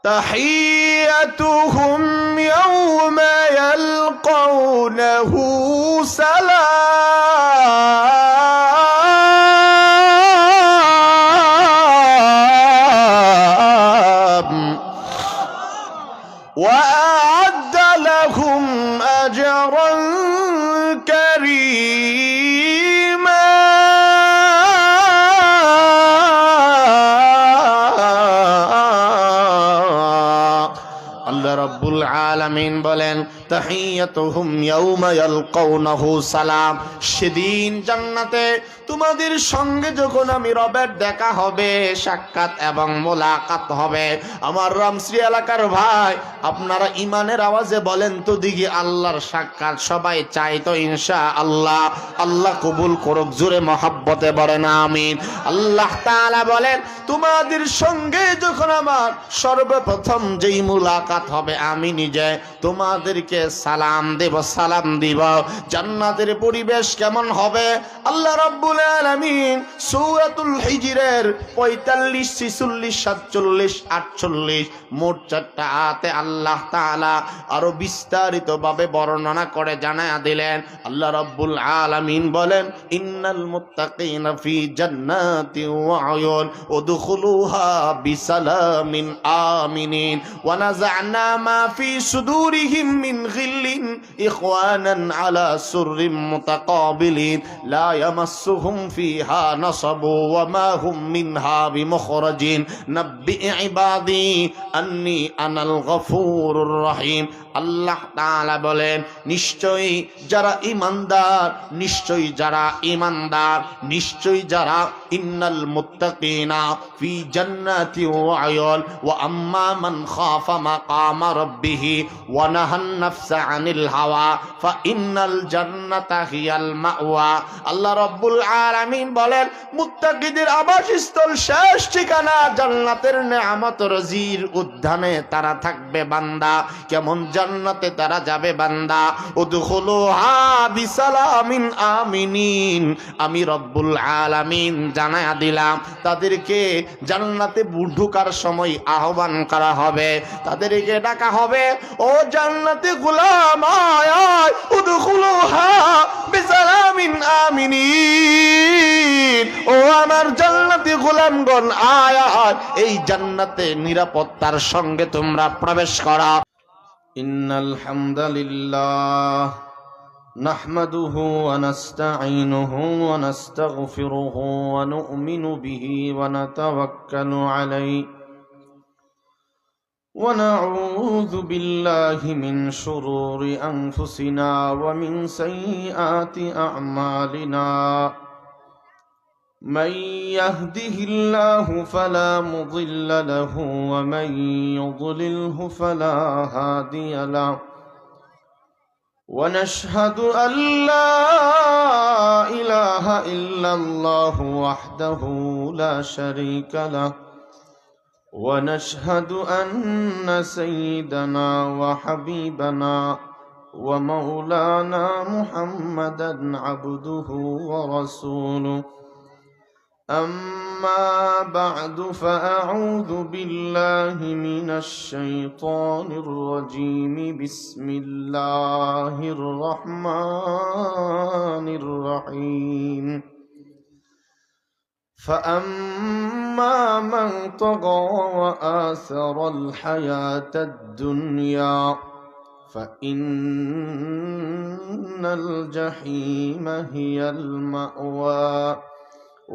تحيتهم يوم يلقونه سلام وأعد لهم أجرا كريما আল্লাহ রাব্বুল আলামিন বলেন তাহিয়াতুহুম ইয়াউমা ইয়ালকাউনাহু সালাম। সেদিন জান্নাতে তোমাদের সঙ্গে যখন আমি রবের দেখা হবে, সাক্ষাৎ এবং মোলাকাত হবে, আমার রামশ্রী এলাকার ভাই আপনারা ইমানের আওয়াজে বলেন তো দিগি আল্লাহর সাক্ষাৎ সবাই চাই তো ইনশাআল্লাহ। আল্লাহ কবুল করুক, জোরে মহব্বতে বলেন আমিন। আল্লাহ তাআলা বলেন তোমাদের সঙ্গে যখন আমার সর্বপ্রথম যেই মোলাকাত হবে আমি নিজে তোমাদেরকে সালাম দেব, সালাম দিব। জান্নাতের পরিবেশ কেমন হবে আল্লাহ রাব্বুল আলামিন সূরাতুল হিজরের 45, 46, 47, 48 মোট 4টা আয়াতে আল্লাহ তাআলা আরো বিস্তারিত ভাবে বর্ণনা করে জানায়া দিলেন। আল্লাহ রাব্বুল আলামিন বলেন ইন্নাল মুত্তাকিনা ফি জান্নাতিন ওয়া আয়ুন উদখুলুহা বিসালামিন আমিনিন ওয়া নাযা'না মা ফি সুদুরিহিম মিন গিল্লিন ইখওয়ানান আলা সুররিম মুতাকাবিলিন লা ইয়ামাসসুহুম ফিহা নাসাবু ওয়া মা হুম মিনহা বিমুখরাজিন নাব্বি ইবাদি আন্নী আনাল গফুরুর রহিম। আল্লাহ তাআলা বলেন নিশ্চয়ই যারা ঈমানদার, নিশ্চয়ই যারা ঈমানদার, নিশ্চয়ই যারা ইন্নাল মুত্তাকিনা ফি জান্নাতি ওয়া আয়ুন ওয়া আম্মা মান খাফা মাকামা রাব্বিহি ওয়া নাহান নাফসা আনিল হাওয়া ফা ইন্নাল জান্নাতা হিয়াল মাওয়া। আল্লাহ রাব্বুল আলামিন বলেন মুত্তাকিদের আবাসস্থল, শেষ ঠিকানা জান্নাতের নেয়ামত রাজির উদ্যানে তারা থাকবে বান্দা। কেমন জান্নাতে তারা যাবে বান্দা? উদখুলুহা বিসালামিন আমিনিন। আমি রব্বুল আলামিন জানায়া দিলাম তাদেরকে জান্নাতে ঢোকার সময় আহ্বান করা হবে, তাদেরকে ডাকা হবে ও জান্নাতে গোলাম আয় আয় উদখুলুহা বিসালামিন আমিনিন। ও আমার জান্নাতি গোলামগণ আয় আয় এই জান্নাতে নিরাপত্তার সঙ্গে তোমরা প্রবেশ করা। ইন্নাল হামদালিল্লাহ নাহমাদুহু ওয়া নাস্তাঈনুহু ওয়া নাস্তাগফিরুহু ওয়া নু'মিনু বিহি ওয়া নাতাওয়াক্কালু আলাইহি ওয়া নাউযু বিল্লাহি মিন শুরুরি আনফুসিনা ওয়া মিন সাইয়্যাতি আ'মালিনা। من يهده الله فلا مضل له ومن يضلله فلا هادي له ونشهد أن لا إله إلا الله وحده لا شريك له ونشهد أن سيدنا وحبيبنا ومولانا محمدا عبده ورسوله. أما بعد فأعوذ بالله من الشيطان الرجيم بسم الله الرحمن الرحيم. فأما من طغى وآثر الحياة الدنيا فإن الجحيم هي المأوى.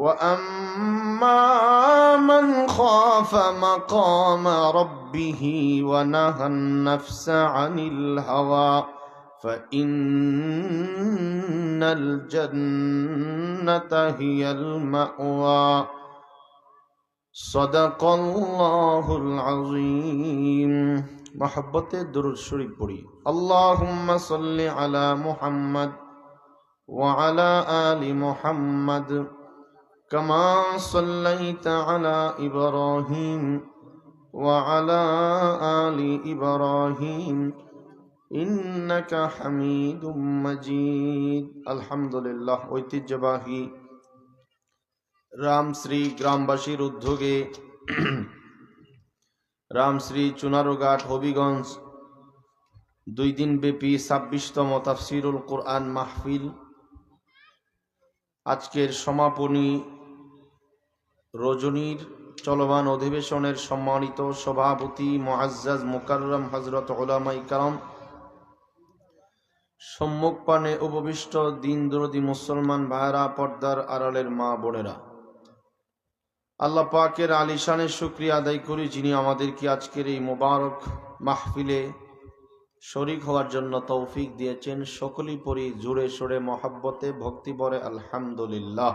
وأما من خاف مقام ربه ونهى النفس عن الهوى فإن الجنة هي المأوى. صدق الله العظيم. محبت درود شریف پڑھی اللهم صل على محمد وعلى آل محمد كما صليت على إبراهيم وعلى آل إبراهيم إنك حميد مجيد. আলহামদুলিল্লাহ। ঐতিহ্যবাহী রামশ্রী গ্রামবাসীর উদ্যোগে রামশ্রী চুনারুঘাট হবিগঞ্জ 2 দিন ব্যাপী 26তম তাফসিরুল কোরআন মাহফিল আজকের সমাপনী রজনীর চলমান অধিবেশনের সম্মানিত সভাপতি মুআজ্জাজ মুকাররম হযরত উলামায়ে কেরাম, সম্মুখপানে উপবিষ্ট দিনদরদি মুসলমান ভাইরা, পর্দার আড়ালের মা বোনেরা, আল্লাহ পাকের আলিশানের শুকরিয়া আদায় করি যিনি আমাদেরকে আজকের এই মোবারক মাহফিলে শরীক হওয়ার জন্য তৌফিক দিয়েছেন। সকলেই পড়ি জোরে সোরে মহাব্বতে ভক্তি ভরে আলহামদুলিল্লাহ।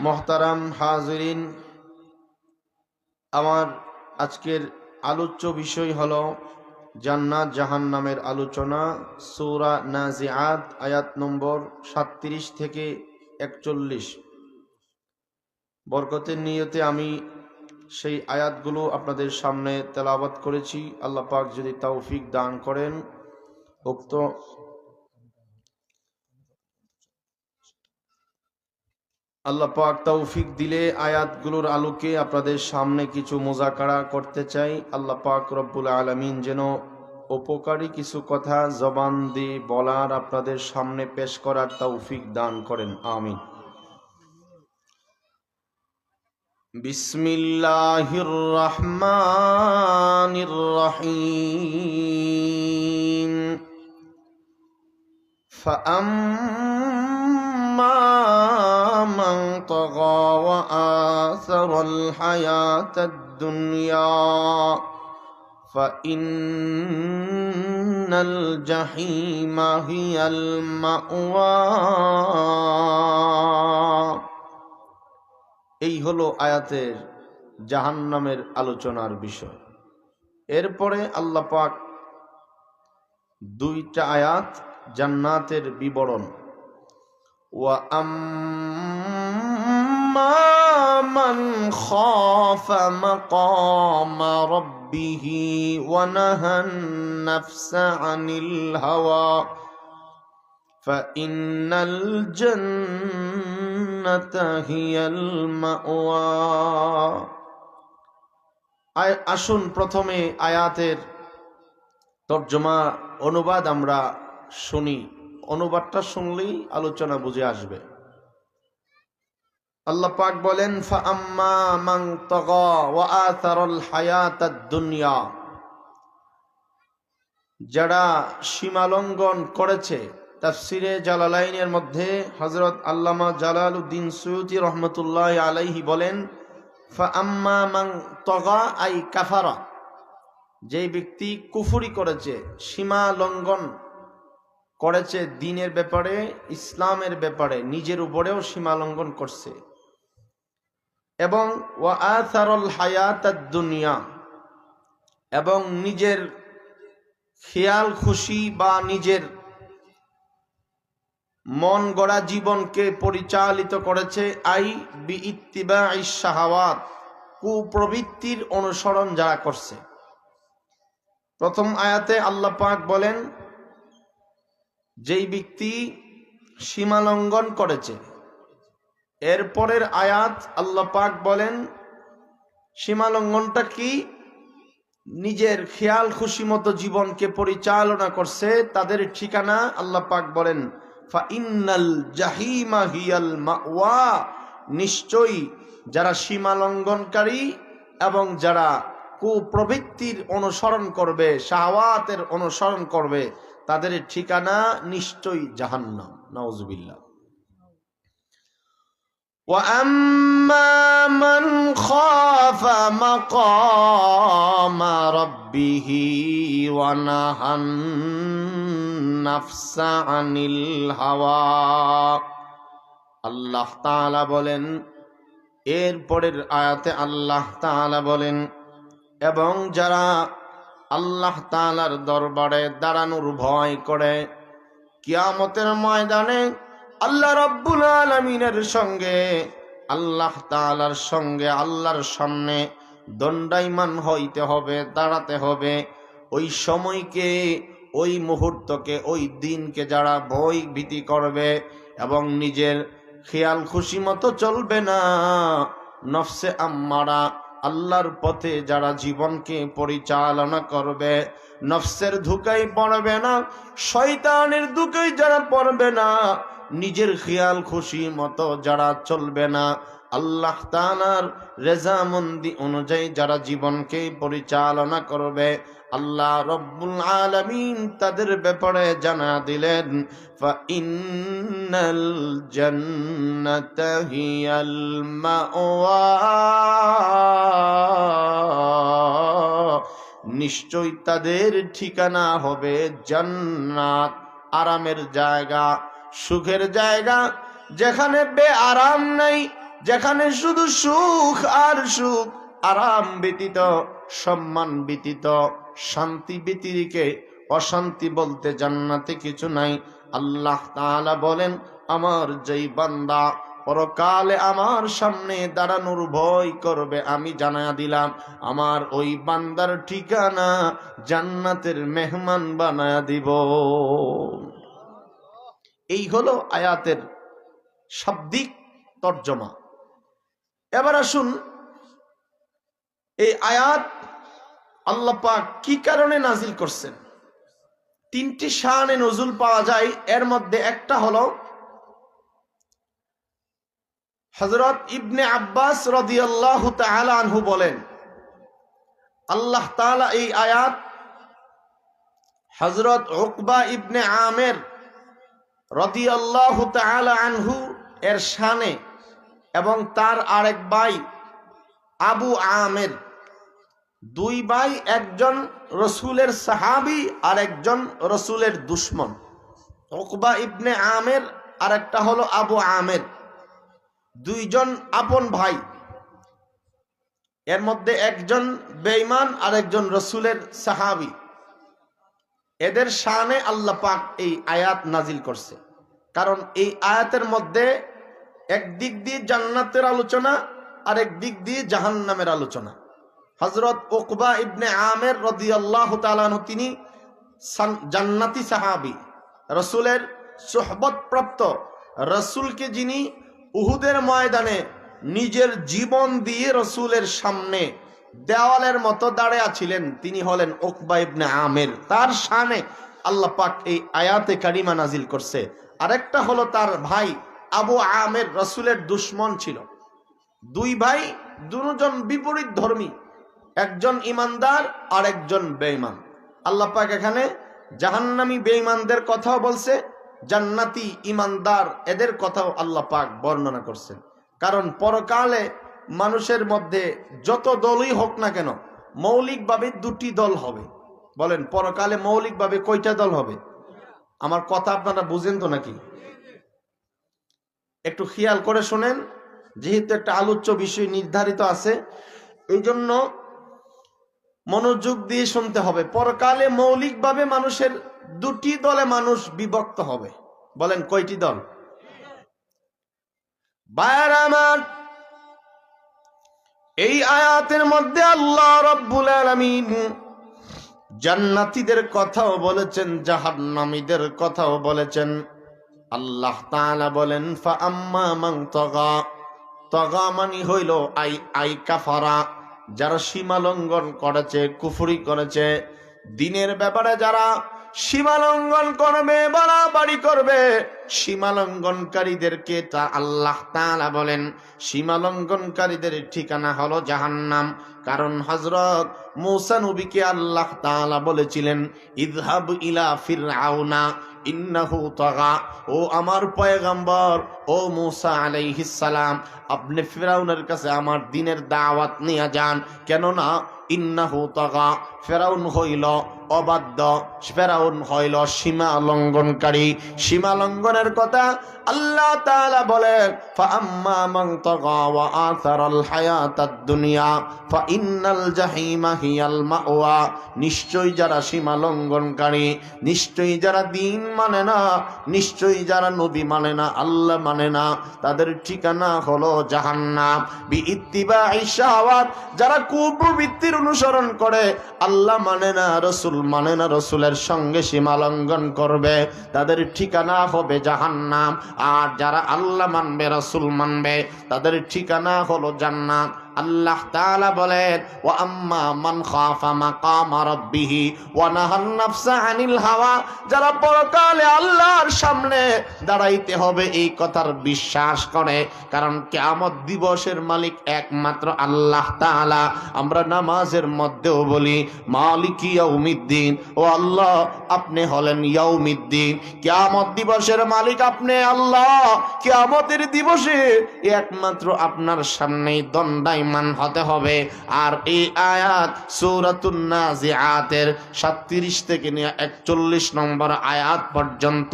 মুহতারাম হাজিরিন, আমার আজকের আলোচ্য বিষয় হলো জান্নাত জাহান্নামের আলোচনা। সূরা নাজিআত আয়াত নম্বর 37 থেকে 41। বরকতের নিয়তে আমি সেই আয়াতগুলো আপনাদের সামনে তেলাওয়াত করেছি। আল্লাহ পাক যদি তৌফিক দান করেন, উক্ত আল্লাহ পাক তৌফিক দিলে আয়াতগুলোর আলোকে আপনাদের সামনে কিছু মুযাকারা করতে চাই। আল্লাহ পাক রব্বুল আলামিন যেন উপকারী কিছু কথা জবান দিয়ে বলার, আপনাদের সামনে পেশ করার তৌফিক দান করেন, আমিন। বিসমিল্লাহির রহমানির রহিম। ফাআম্মা মান তাগা ওয়া আসারাল হায়াতাদ দুনিয়া ফাইন্নাল জাহিমা হিয়াল মাওয়া। এই হলো আয়াতের জাহান্নামের আলোচনার বিষয়। এরপরে আল্লাহ পাক 2টা আয়াত জান্নাতের বিবরণ। ওয়া আম্মা মান খাফা মাকামা রাব্বিহি ওয়া নাহান নাফসা আনিল হাওয়া ফাইন্নাল জান্নাতা হিয়াল মাওয়া। আসুন প্রথমে আয়াতের তর্জমা অনুবাদ আমরা শুনি। অনুবাদটা শুনলেই আলোচনা বুঝে আসবে। আল্লাহ পাক বলেন, ফাআম্মা মান তাগা ওয়া আথারাল হায়াতাদ দুনিয়া, যারা সীমালঙ্ঘন করেছে। তাফসিরে জালালাইনের মধ্যে হযরত আল্লামা জালালউদ্দিন সুয়ুতী রহমতুল্লাহ আলাইহি বলেন, ফাআম্মা মান তাগা আই কাফারা, যে ব্যক্তি কুফরি করেছে, সীমা লঙ্ঘন করেছে দ্বীনের ব্যাপারে, ইসলামের ব্যাপারে, নিজের উপরেও সীমা লঙ্ঘন করছে। এবং ওয়া আথারাল হায়াতাদ দুনিয়া, এবং নিজের খেয়াল খুশি বা নিজের মন গড়া জীবনকে পরিচালিত করেছে। আই বি ইত্তিবাইশ শাহাওয়াত, কুপ্রবৃত্তির অনুসরণ যারা করছে। প্রথম আয়াতে আল্লাহ পাক বলেন, যেই ব্যক্তি সীমালঙ্ঘন করেছে। এরপরের আয়াত আল্লাহ পাক বলেন, সীমালঙ্ঘনটা কি? নিজের খেয়াল খুশি মতো জীবনকে পরিচালনা করছে, তাদের ঠিকানা আল্লাহ পাক বলেন, ফাইন্নাল জাহিমা হিয়াল মাওয়া, নিশ্চয়ই যারা সীমালঙ্ঘনকারী এবং যারা কুপ্রবৃত্তির অনুসরণ করবে, শাহওয়াতের অনুসরণ করবে, তাদের ঠিকানা নিশ্চয়ই জাহান্নাম। নাউজুবিল্লাহ। ওয়া আম্মা মান খাফা মাকামা রাব্বিহি ওয়া নাহান নাফসা আনিল হাওয়া। আল্লাহ তাআলা বলেন, এরপরের আয়াতে আল্লাহ তাআলা বলেন, এবং যারা আল্লাহ তাআলার দরবারে দাঁড়ানোর ভয় করে, কিয়ামতের ময়দানে আল্লাহ রাব্বুল আলামিনের সঙ্গে, আল্লাহ তাআলার সঙ্গে, আল্লাহর সামনে দণ্ডায়মান হইতে হবে, দাঁড়াতে হবে। ওই সময়কে, ওই মুহূর্তকে, ওই দিনকে যারা ভয় ভীতি করবে এবং নিজের খেয়াল খুশি মতো চলবে না, নফসে আম্মারা আল্লাহর পথে যারা জীবনকে পরিচালনা করবে, নফসের ধোঁকায় পড়বে না, শয়তানের ধোঁকায় যারা পড়বে না, নিজের খেয়াল খুশি মতো যারা চলবে না, আল্লাহ তাআলার রেজামন্দি অনুযায়ী যারা জীবনকে পরিচালনা করবে, আল্লাহ রব্বুল আলামিন তাদের ব্যাপারে জানা দিলেন, ফাইন্নাল জান্নাতা হিয়াল মাওয়া, নিশ্চয় তাদের ঠিকানা হবে জান্নাত, আরামের জায়গা, সুখের জায়গা, যেখানে বেআরাম নাই, যেখানে শুধু সুখ আর সুখ, আরাম ব্যতীত, সম্মান ব্যতীত, শান্তি ব্যতিরিকে অশান্তি বলতে জান্নাতে কিছু নাই। আল্লাহ তাআলা বলেন, আমার যেই বান্দা পরকালে আমার সামনে দাঁড়ানোর ভয় করবে, আমি জানায়া দিলাম আমার ওই বান্দার ঠিকানা জান্নাতের মেহমান বানায়া দিব। এই হলো আয়াতের শাব্দিক তর্জমা। এবার আসুন, এই আয়াত আল্লাহ পাক কি কারণে নাজিল করছেন? তিনটি শানে নজুল পাওয়া যায়, এর মধ্যে একটা হলো হযরত ইবনে আব্বাস রাদিয়াল্লাহু তাআলা আনহু বলেন, আল্লাহ তাআলা এই আয়াত হযরত উকবা ইবনে আমের রাদিয়াল্লাহু তাআলা আনহু এর শানে এবং তার আরেক ভাই আবু আমের, দুই ভাই, একজন রসুলের সাহাবী আর একজন রসুলের দুশমন। উকবা ইবনে আমের আর একটা হলো আবু আমের, দুইজন আপন ভাই, এর মধ্যে একজন বেঈমান আর একজন রসুলের সাহাবী। এদের শানে আল্লাহ পাক এই আয়াত নাজিল করছে, কারণ এই আয়াতের মধ্যে একদিক দিয়ে জান্নাতের আলোচনা আর একদিক দিয়ে জাহান্নামের আলোচনা। হযরত উকবা ইবনে আমের রাদিয়াল্লাহু তাআলা আনহু তিনি জান্নাতি সাহাবী, রসুলের সোহবত প্রাপ্ত, রসুলকে যিনি উহুদের ময়দানে নিজের জীবন দিয়ে রসুলের সামনে দেওয়ালের মতো দাঁড়িয়ে ছিলেন, তিনি হলেন উকবা ইবনে আমের। তার শানে আল্লাহ পাক এই আয়াতে কারিমা নাজিল করছে। আরেকটা হলো তার ভাই আবু আমের, রসুলের দুশমন ছিল। দুই ভাই, দুজন বিপরীত ধর্মী, একজন ইমানদার আর একজন বেঈমান। আল্লাহ পাক এখানে জাহান্নামী বেঈমানদের কথাও বলছে, জান্নাতি ইমানদার এদের কথাও আল্লাহ পাক বর্ণনা করছেন। কারণ পরকালে মানুষের মধ্যে যত দলই হোক না কেন, মৌলিকভাবে দুটি দল হবে। বলেন, পরকালে মৌলিকভাবে কয়টা দল হবে? আমার কথা আপনারা বুঝেন তো নাকি? একটু খেয়াল করে শোনেন, যেহেতু একটা আলোচ্য বিষয় নির্ধারিত আছে, এই জন্য মনোযোগ দিয়ে শুনতে হবে। পরকালে মৌলিকভাবে মানুষের দুটি দলে মানুষ বিভক্ত হবে। বলেন, কয়টি দল? ভাইরা আমার, এই আয়াতের মধ্যে আল্লাহ রাব্বুল আলামিন জান্নাতীদের কথাও বলেছেন, জাহান্নামীদের কথাও বলেছেন। আল্লাহ তাআলা বলেন, ফাআম্মা মান তাগা, তাগা মানে হইল আই কাফারা, যারা সীমা লঙ্ঘন করেছে, কুফরি করেছে, দিনের ব্যাপারে যারা সীমা লঙ্ঘন করবে, বাড়াবাড়ি করবে, সীমা লঙ্ঘনকারীদেরকে তা আল্লাহ তাআলা বলেন সীমা লঙ্ঘনকারীদের ঠিকানা হলো জাহান্নাম। কারণ হযরত মূসা নবীকে আল্লাহ তাআলা বলেছিলেন, ইযহাব ইলা ফিরআউনা ইন্নাহু তাগা, ও আমার পয়গম্বর, ও মূসা আলাইহিস সালাম, আপনি ফিরআউনের কাছে আমার দ্বীনের দাওয়াত নিয়ে যান। কেননা ইন্নাহু তাগা, ফিরআউন হইল অবাধ্য, ফিরআউন হইল সীমা লঙ্ঘনকারী। সীমা লঙ্ঘনের কথা আল্লাহ তাআলা বলেন, ফাআম্মা মান তাগা ওয়া আথারাল হায়াতাদ দুনিয়া ফাইন্নাল জাহিমা হিয়াল মাওয়া, নিশ্চয়ই যারা সীমা লঙ্ঘনকারী, নিশ্চয়ই যারা দ্বীন মানে না, নিশ্চয়ই যারা নবী মানে না, আল্লাহ মানে না, তাদের ঠিকানা হলো জাহান্নাম। বিইত্তিবাই শাহাওয়াত, যারা কুপ্রবৃত্তির অনুসরণ করে, আল্লাহ মানে না, রাসূল মানে না, রাসূলের সঙ্গে সীমা লঙ্ঘন করবে, তাদের ঠিকানা হবে জাহান্নাম। আর যারা আল্লাহ মানবে, রাসূল মানবে, তাদের ঠিকানা হলো জান্নাত। আল্লাহ তাআলা বলেন ওয়া আম্মা মান খাফা মাকামা রাব্বিহি ওয়া নাহান নাফসা আনিল হাওয়া, যারা পরকালে আল্লাহর সামনে দাঁড়াইতে হবে এই কথার বিশ্বাস করে, কারণ কিয়ামত দিবসের মালিক একমাত্র আল্লাহ তাআলা। আমরা নামাজের মধ্যেও বলি মালিক ইয়াউমিদ্দিন, ও আল্লাহ আপনি হলেন ইয়াউমিদ্দিন, কিয়ামত দিবসের মালিক আপনি আল্লাহ। কিয়ামতের দিবসে একমাত্র আপনার সামনেই দণ্ডায়মান হতে হবে। আর এই আয়াত সূরাতুন নাজিআতের 37 থেকে নিয়ে 41 নম্বর আয়াত পর্যন্ত,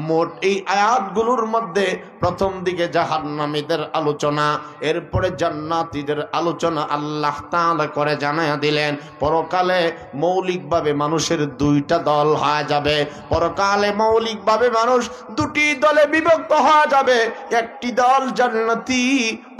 মোট এই আয়াতগুলোর মধ্যে প্রথম দিকে জাহান্নামীদের আলোচনা, এরপরে জান্নাতীদের আলোচনা আল্লাহ তাআলা করে জানায়া দিলেন পরকালে মৌলিকভাবে মানুষের দুইটা দল হয়ে যাবে। পরকালে মৌলিকভাবে মানুষ দুটি দলে বিভক্ত হয়ে যাবে, একটি দল জান্নাতি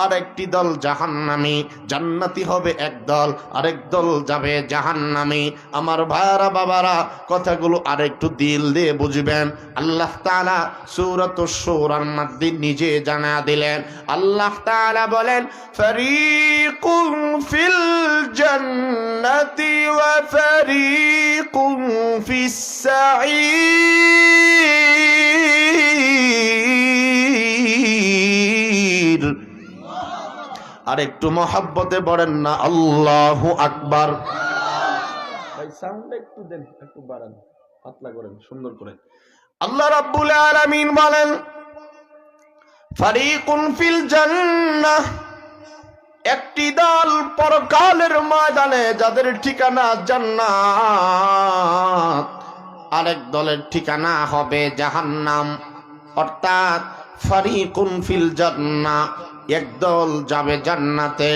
আর একটি দল জাহান্নামী। জান্নাতি হবে এক দল, আরেক দল যাবে জাহান্নামী। আমার ভাইরা বাবারা, কথাগুলো আরেকটু দিল দিয়ে বুঝবেন। আল্লাহ তাআলা সূরাতুশ শূরার মধ্যে নিজে জানা দিলেন। আল্লাহ তাআলা বলেন ফারীকুন ফিল জান্নাতি ওয়া ফারীকুন ফিস সাঈর। আর একটু মহব্বতে বলেন না আল্লাহু আকবার। ভাই সাউন্ড একটু দেন, একটু বাড়ান, পাতলা করেন, সুন্দর করে। আল্লাহ রাব্বুল আলামিন বলেন ফারীকুন ফিল জান্নাহ, একটি দল পরকালের ময়দানে যাদের ঠিকানা জান্নাত, আরেক দলের ঠিকানা হবে জাহান্নাম। অর্থাৎ ফারীকুন ফিল জান্নাহ, এক দল যাবে জান্নাতে,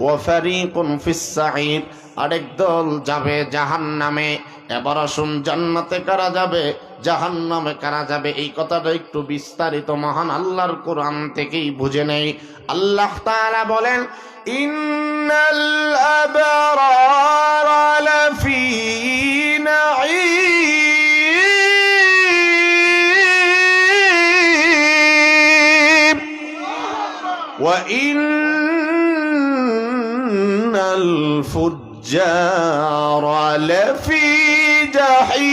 ওয়া ফারীকুন ফিস সাঈর, আরেক দল যাবে জাহান্নামে। এবার আসুন জান্নাতে কারা যাবে, জাহান্নামে কারা যাবে, এই কথাটা একটু বিস্তারিত মহান আল্লাহর কোরআন থেকেই বুঝে নেই। আল্লাহ তাআলা বলেন ইন্নাল আবরারা লাফি নাঈম ওয়া ইন্নাল ফুজ্জারা লাফি জাহিম।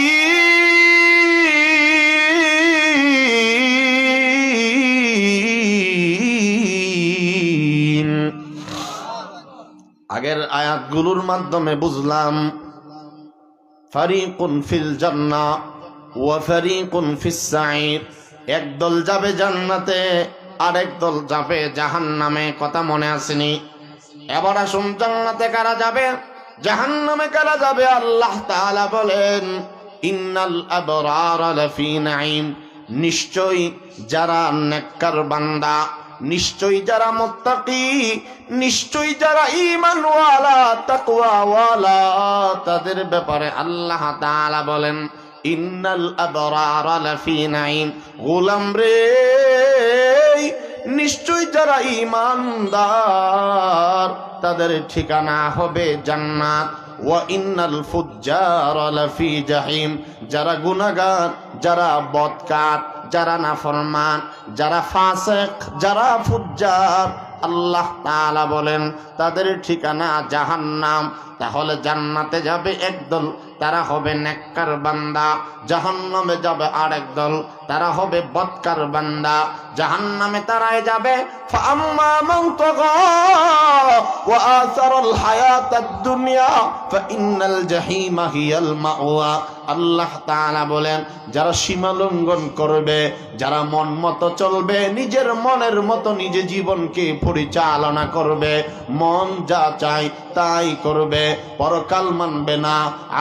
আগের আয়াতগুলোর মাধ্যমে বুঝলাম ফারীকুন ফিল জান্নাহ ওয়া ফারীকুন ফিস সাঈর, একদল যাবে জান্নাতে, আরেক দল যাবে জাহান্নামে। কথা মনে আসেনি? এবার আসুন জান্নাতে কারা যাবে, জাহান্নামে কারা যাবে। আল্লাহ তাআলা বলেন ইন্নাল আবরারা লাফি নাঈম, নিশ্চয়ই যারা নেককার বান্দা, নিশ্চয়ই যারা মুত্তাকি, নিশ্চয়ই যারা ঈমানওয়ালা তাকওয়াওয়ালা, তাদের ব্যাপারে আল্লাহ তাআলা বলেন ইন্নাল আবরারা লাফি নাঈম। গোলাম রে, নিশ্চয়ই যারা ঈমানদার তাদের ঠিকানা হবে জান্নাত। ওয়া ইন্নাল ফুজ্জারা লাফি জাহিম, যারা গুনাহগার, যারা বদকার, যারা নাফরমান, যারা ফাসিক, যারা ফুজ্জার, আল্লাহ তাআলা বলেন তাদের ঠিকানা জাহান্নাম। তাহলে জান্নাতে যাবে একদল, তারা হবে নেককার বান্দা, জাহান্নামে যাবে আরেক দল, তারা হবে বদকার বান্দা। জাহান্নামে তারাই যাবে ফাআম্মা মান তাগা ওয়া আসারাল হায়াতাদ দুনিয়া ফাইন্নাল জাহিমা হিয়াল মাওয়া। আল্লাহ তাআলা বলেন যারা সীমা লঙ্ঘন করবে, যারা মন মতো চলবে, নিজের মনের মতো নিজে জীবনকে পরিচালনা করবে, মন যা চায় তাই করবে, পরকাল মানবে না,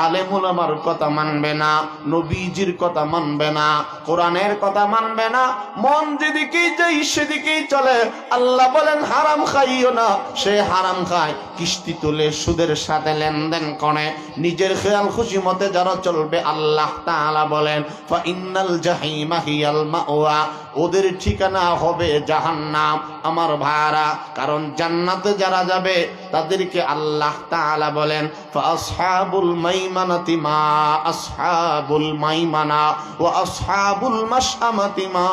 আলেম উলামার কথা মানবে না, নবীজির কথা মানবে না, কোরআনের কথা মানবে না, মন যেদিকেই যাই সেদিকেই চলে। আল্লাহ বলেন হারাম খাইও না, সে হারাম খায়, কিস্তি তুলে সুদের সাথে লেনদেন করে, নিজের খেয়াল খুশি মতে যারা চলবে, আল্লাহ তাআলা বলেন ফাইন্নাল জাহিমা হিয়াল মাওয়া, ওদের ঠিকানা হবে জাহান্নাম। আমার ভাইরা, কারণ জান্নাতে যারা যাবে তাদেরকে আল্লাহ তাআলা বলেন ফাসহাবুল মাইমানাতি মা আসহাবুল মাইমানা ওয়া আসহাবুল মাশআমাতি মা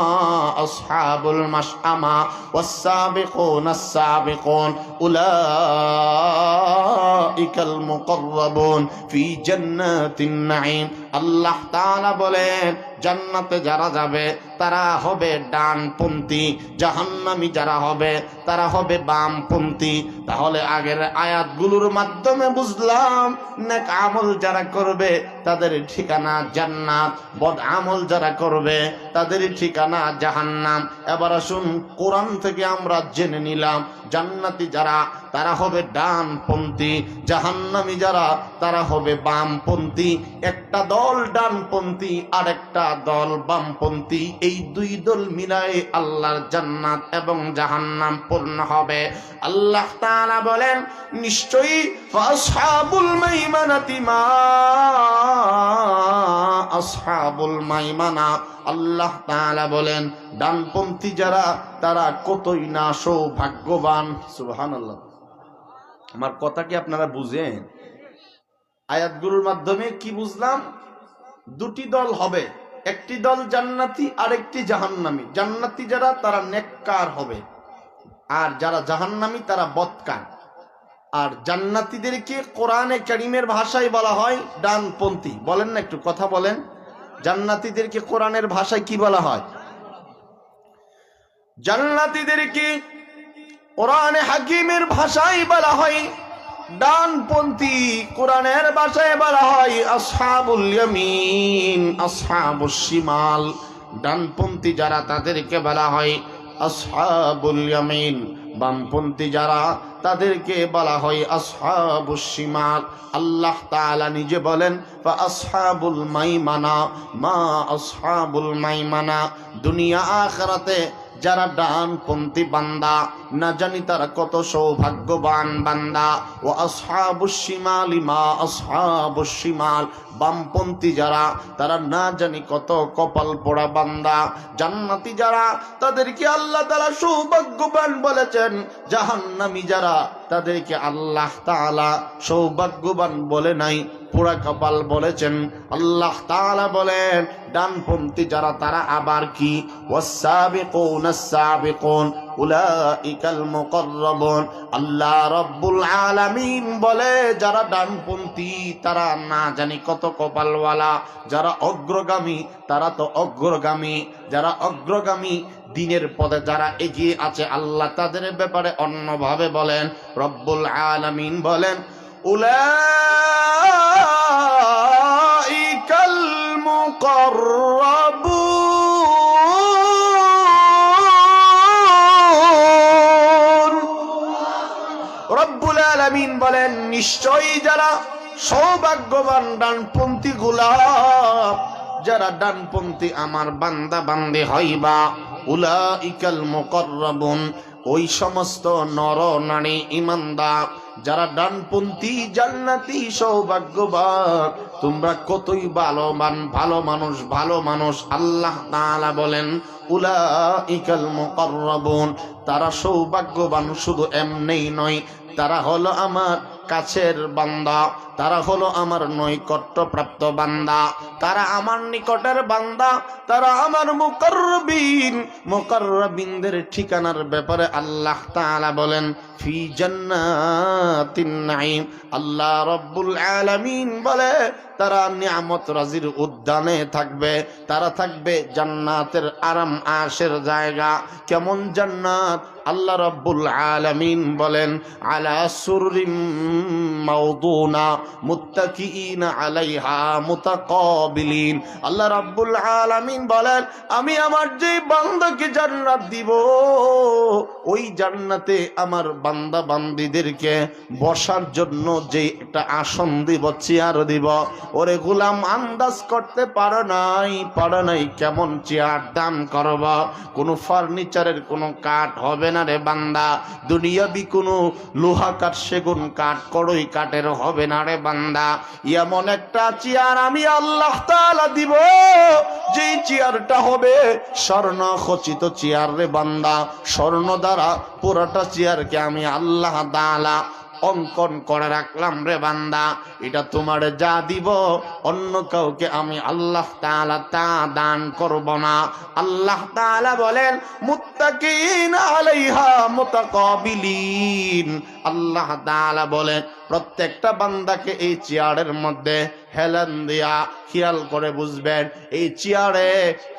আসহাবুল মাশআমা ওয়াস-সাবিকুনাস সাবিকুন উলাইকাল মুকাররাবুন ফি জান্নাতিন নাঈম। আল্লাহ তাআলা বলেন জান্নাতে যারা যাবে তারা হবে ডানপন্থী, জাহান্নামী যারা হবে তারা হবে বামপন্থী। তাহলে আগের আয়াতগুলোর মাধ্যমে বুঝলাম নেক আমল যারা করবে তাদের ঠিকানা জান্নাত, বদ আমল যারা করবে তাদের ঠিকানা জাহান্নাম। এবার আসুন কোরআন থেকে আমরা জেনে নিলাম জান্নাতি যারা তারা হবে ডানপন্থী, জাহান্নামী যারা তারা হবে বামপন্থী। একটা দল ডানপন্থী আর একটা দল বামপন্থী, এই দুই দল মিলায়ে আল্লাহর জান্নাত এবং জাহান্নাম পূর্ণ হবে। আল্লাহ তাআলা বলেন নিশ্চয়ই আসহাবুল মাইমানাতি মা আসহাবুল মাইমানা। আল্লাহ তাআলা বলেন ডানপন্থী যারা তারা কতই না সৌভাগ্যবান। সুবহানাল্লাহ। আমার কথা কি আপনারা বুঝেন? আয়াতগুলোর মাধ্যমে কি বুঝলাম? দুটি দল হবে, একটি দল জান্নাতি আর একটি জাহান্নামী। জান্নাতি যারা তারা নেককার হবে, আর যারা জাহান্নামী তারা বদকার। আর জান্নাতীদেরকে কোরআনে কারীমের ভাষায় বলা হয় ডানপন্থী। বলেন না, একটু কথা বলেন। জান্নাতীদেরকে কোরআনের ভাষায় কি বলা হয়? জান্নাতীদেরকে কোরআনে হাকিমের ভাষায় বলা হয় ডানপন্থী, কোরআনের ভাষায় বলা হয় আসহাবুল ইয়ামিন আসহাবুশ শিমাল। ডানপন্থী যারা তাদেরকে বলা হয় আসহাবুল ইয়ামিন, বামপন্থী যারা তাদেরকে বলা হয় আসহাবুশ শিমাল। আল্লাহ তাআলা নিজে বলেন ফা আসহাবুল মাইমানা মা আসহাবুল মাইমানা। দুনিয়া আখিরাতে যারা ডানপন্থী বান্দা না জানি তারা কত সৌভাগ্যবান বান্দা। ও আসহাবুশ শিমালি মা আসহাবুশ শিমাল, বামপন্থী যারা তারা না জানি কত কপাল পোড়া বান্দা। জান্নাতি যারা তাদেরকে আল্লাহ তাআলা সৌভাগ্যবান বলেছেন, জাহান্নামী যারা তাদেরকে আল্লাহ তাআলা সৌভাগ্যবান বলে নাই, পোড়া কপাল বলেছেন। আল্লাহ তাআলা বলেন ডানপন্থী যারা তারা আবার কি ওয়াস-সাবিকুনাস সাবিকুন উলাইকাল মুকাররাবুন। আল্লাহ রাব্বুল আলামিন বলে যারা ডানপন্থী তারা না জানি কত কপালওয়ালা, যারা অগ্রগামী তারা তো অগ্রগামী, যারা অগ্রগামী দিনের পথে যারা এগিয়ে আছে আল্লাহ তাদের ব্যাপারে অন্যভাবে বলেন। রব্বুল আলামিন বলেন উলাইকাল মুকাররাবুন। রব্বুল আলামিন বলেন নিশ্চয়ই যারা সৌভাগ্যবান ডানপন্থী গোলাপ, যারা ডানপন্থী আমার বান্দা বান্দে হইবা উলাইকাল মুকাররাবুন, ওই সমস্ত নর নারী ইমানদার যারা ডানপন্থী জান্নাতি সৌভাগ্যবান। তোমরা কতই ভালোবান, ভালো মানুষ, ভালো মানুষ। আল্লাহ তাআলা বলেন উলাইকাল মুকাররাবুন, তারা সৌভাগ্যবান শুধু এমনিই নয়, তারা হলো আমার কাছের বান্দা, তারা হলো আমার নৈকট্যপ্রাপ্ত বান্দা, তারা আমার নিকটের বান্দা, তারা আমার মুকাররবিন। মুকাররবিনদের ঠিকানার ব্যাপারে আল্লাহ তাআলা বলেন ফি জান্নাতিন নাঈম। আল্লাহ রাব্বুল আলামিন বলে তারা নিয়ামত রাজির উদ্যানে থাকবে, তারা থাকবে জান্নাতের আরাম আশের জায়গা। কেমন জান্নাত? আল্লাহ রাব্বুল আলামিন বলেন আলা সুররিম মাওদুনা মুত্তাকিইনা আলাইহা মুতাকাবিলিন। আল্লাহ রাব্বুল আলামিন বলেন আমি আমার যে বান্দাকে জান্নাত দিব, ওই জান্নাতে আমার বান্দা বান্দীদেরকে বসার জন্য যে একটা আসন দিব, চেয়ার দিব। ওরে গোলাম আন্দাজ করতে পারো নাই কেমন চেয়ার দান করব? কোনো ফার্নিচারের কোনো কাঠ হবে না রে বান্দা, দুনিয়াবি কোনো লোহা কাঠ, সেগুন কাঠ কড়ই কাঠের হবে না রে বান্দা। এমন একটা চেয়ার আমি আল্লাহ তাআলা দিব, যেই চেয়ারটা হবে স্বর্ণ খচিত চেয়ার রে বান্দা। স্বর্ণ দ্বারা পুরোটা চেয়ারকে আমি আল্লাহ তাআলা অঙ্কন করে রাখলাম রে বান্দা। এটা তোমার যা দিব অন্য কাউকে আমি আল্লাহ তাআলা তা দান করব না। আল্লাহ তাআলা বলেন মুত্তাকিন আলাইহা মুতাকাবিলিন। আল্লাহ তাআলা বলেন প্রত্যেকটা বান্দাকে এই চেয়ারের মধ্যে হেলান দিয়া খেয়াল করে বুঝবেন এই চেয়ারে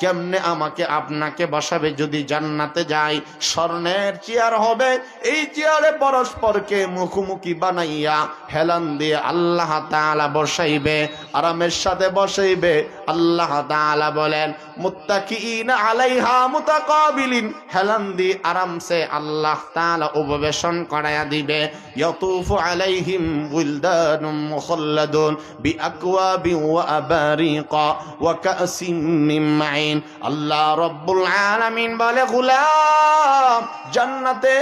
কেমনে আমাকে আপনাকে বসাবে। যদি জান্নাতে যাই স্বর্ণের চেয়ার হবে, এই চেয়ারে পরস্পরকে মুখোমুখি বানাইয়া হেলান দিয়ে আল্লাহ তাআলা বসাইবে, আরামের সাথে বসাইবে। আল্লাহ তাআলা বলেন মুত্তাকিইন আলাইহা মুতাকাবিলিন, হেলান দিয়ে আরামসে আল্লাহ তাআলা উপবেশন করায়া দিবে। ইয়াতুফু আলাইহিম উইলদানুম মুখাল্লাদুন বিআকওয়াবিন ওয়া আবারিকা ওয়া কাসিম মিন মাইন। আল্লাহ রাব্বুল আলামিন বলে গোলাম জান্নাতে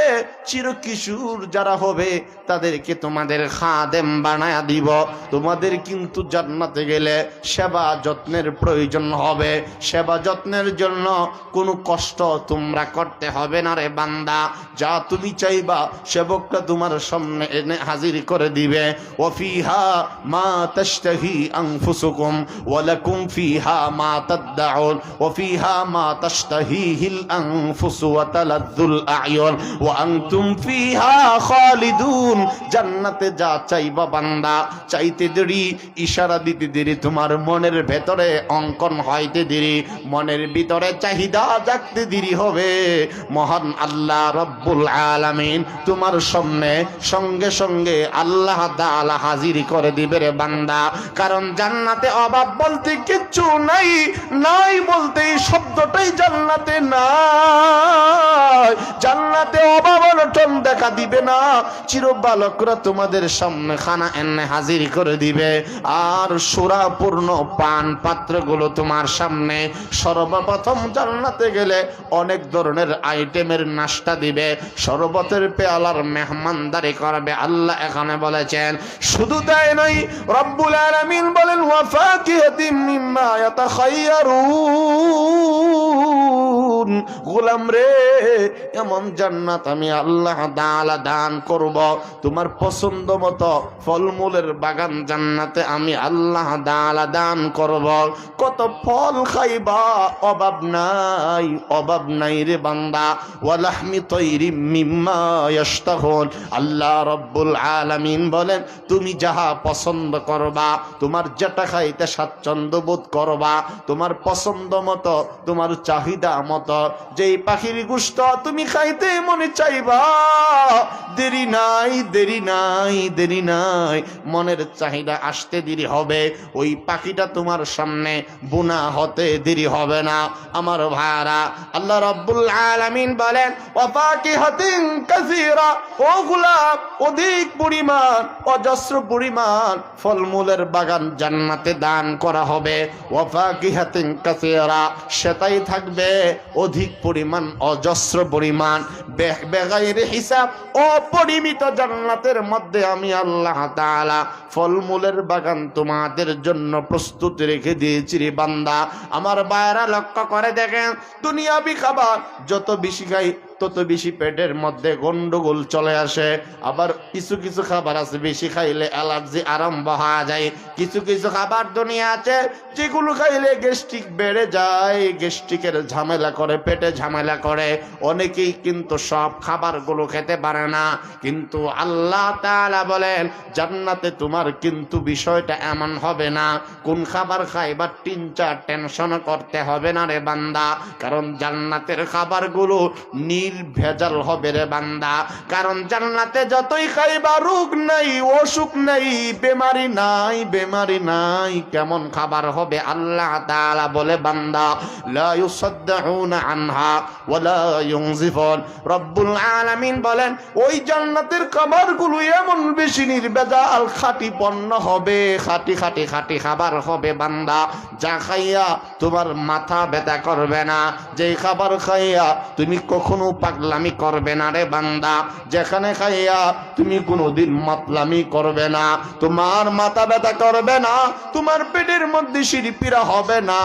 চিরকিশোর যারা হবে তাদেরকে তোমাদের খাদেম বানায়া দিব। তোমাদের কিন্তু জান্নাতে গেলে সেবা যত্নের প্রয়োজন হবে। সেবা যত্নের জন্য কোনো কষ্ট তোমরা করতে হবে না রে বান্দা। যা তুমি চাইবা সেবকটা তোমার সামনে এনে হাজির করে দিবে। ওয়া ফিহা মা তাশতাহি আনফুসুকুম ওয়া লাকুম ফিহা মা তাদউন ওয়া ফিহা মা তাশতাহিহিল আনফুসু ওয়া তালাদ্দুল আ'য়ুন ওয়া আনতুম ফিহা খালিদুন। জান্নাতে যা চাইবা বান্দা, চাইতে দেরি, ইশারা দিতে দেরি, তোমার মনের ভেতরে অঙ্কন হইতে দেরি, মনের ভিতরে চাহিদা জাগতে দেরি হবে। মহান আল্লাহ রব্বুল আলামিন তোমার সামনে সঙ্গে সঙ্গে আল্লাহ তাআলা হাজির করে দিবে রে বান্দা। কারণ জান্নাতে অভাব বলতে কিচ্ছু নাই, নাই বলতে এই শব্দটাই জান্নাতে নাই। জান্নাতে অভাব অনটন দেখা দিবে না। চিরবালকরা তোমাদের সামনে খানা এনে হাজির করে দিবে, আর সুরাপূর্ণ পান পাত্রগুলো তোমার সামনে। সর্বপ্রথম জান্নাতে গেলে অনেক ধরনের আইটেমের নাস্তা দিবে, শরবতের পেয়ালার মেহমানদারি করবে। আল্লাহ এখানে বলেছেন শুধু তাই নয়, রব্বুল আলামিন বলেন ওয়া ফাকিহাতিম মিম্মা ইয়াতাখায়্যারুন। গোলাম রে এমন জান্নাত আমি আল্লাহ তাআলা দান করব, তোমার পছন্দ মতো ফলমূলের বাগান জান্নাতে আমি আল্লাহ তাআলা দান করব। কত ফল খাইবা অভাব নাই, অভাব নাই রে বান্দা। ওয়া লাহমি তায়রিম মিম্মা ইয়াশতাহুন। আল্লাহ রাব্বুল আলামিন বলেন তুমি যাহা পছন্দ করবা, তোমার যেটা খাইতে স্বাচ্ছন্দ্য বোধ করবা, তোমার পছন্দ মতো, তোমার চাহিদা মতো যেই পাখির গোশত তুমি খাইতে মনে চাইবা, দেরি নাই, দেরি নাই, দেরি নাই। মনের চাহিদা আসতে দেরি হবে, ওই পাখিটা তোমার সামনে বুনা হতে দেরি হবে না। আমার ভাইরা, আল্লাহ রাব্বুল আলামিন বলেন ওয়া ফাকিহাতিন কাসীরা। ও গোলাম অধিক পরিমাণ, অজস্র পরিমাণ ফলমূলের বাগান জান্নাতে দান করা হবে। ওয়া ফাকিহাতিন কাসীরা, সেটাই থাকবে অধিক পরিমাণ, অজস্র পরিমাণ, বেগাইরে হিসাব, অপরিমিত জান্নাতের মধ্যে আমি আল্লাহ তাআলা ফলমূলের বাগান তোমাদের জন্য প্রস্তুত রেখে দিয়েছি রে বান্দা। আমার ভাইরা লক্ষ্য করে দেখেন, দুনিয়াবি খাবার যত বেশি খাই তত বেশি পেটের মধ্যে গন্ডগোল চলে আসে। আবার কিছু কিছু খাবার আছে বেশি খাইলে অ্যালার্জি আরম্ভ হয়ে যায়। কিছু কিছু খাবার দুনিয়া আছে যেগুলো খাইলে গ্যাস্ট্রিক বেড়ে যায়, গ্যাস্ট্রিকের ঝামেলা করে, পেটে ঝামেলা করে। অনেকেই কিন্তু সব খাবারগুলো খেতে পারে না। কিন্তু আল্লাহ তাআলা বলেন জান্নাতে তোমার কিন্তু বিষয়টা এমন হবে না, কোন খাবার খাইবার চিন্তা টেনশন করতে হবে না রে বান্দা। কারণ জান্নাতের খাবারগুলো নির্ভেজাল হবে রে বান্দা। কারণ জান্নাতে যতই খাইবা রোগ নাই, অসুখ নাই, বেমারি নাই, বেমারি নাই। কেমন খাবার হবে আল্লাহ তাআলা বলে বান্দা লা ইউসাদ্দাউনা আনহা ওয়া লা ইউনজিফুন। রব্বুল আলামিন বলেন ওই জান্নাতের খাবারগুলো এমন বেশি নির্ভেজাল, খাঁটি পণ্য হবে, খাঁটি খাঁটি খাঁটি খাবার হবে বান্দা। যা খাইয়া তোমার মাথা ব্যথা করবে না, যেই খাবার খাইয়া তুমি কখনো পাগলামি করবে না রে বান্দা, যেখানে খাইয়া তুমি কোনোদিন মাতলামি করবে না, তোমার মাথা ব্যথা করবে না, তোমার পেটের মধ্যে শিরপিরা হবে না,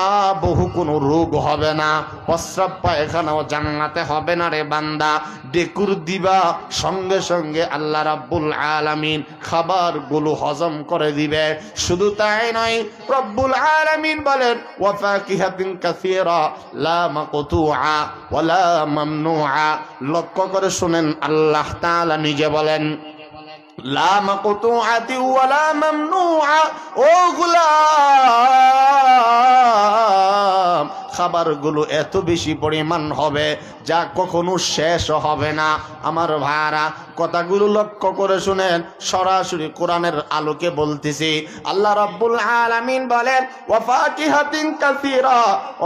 বহু কোনো রোগ হবে না, প্রস্রাব পায়খানাও জান্নাতে হবে না রে বান্দা। ডেকুর দিবা সঙ্গে সঙ্গে আল্লাহ রাব্বুল আলামিন খাবারগুলো হজম করে দিবে। শুধু তাই নয়, রব্বুল আলামিন বলেন ওয়া ফাকিহাতিন কাসীরা লা মাকতুআ ওয়া লা মামনুআ। লক্ষ্য করে শুনেন, আল্লাহ তাআলা নিজে বলেন লা মাকতুআতি ওয়া লা মামনুআ। ও গোলাম, খাবারগুলো এত বেশি পরিমাণ হবে যা কখনো শেষ হবে না। আমার ভাইরা, কথাগুলো লক্ষ্য করে শুনেন, সরাসরি কোরআনের আলোকে বলতেছি। আল্লাহ রাব্বুল আলামিন বলেন ওয়া ফাকিহাতিন কাসীরা,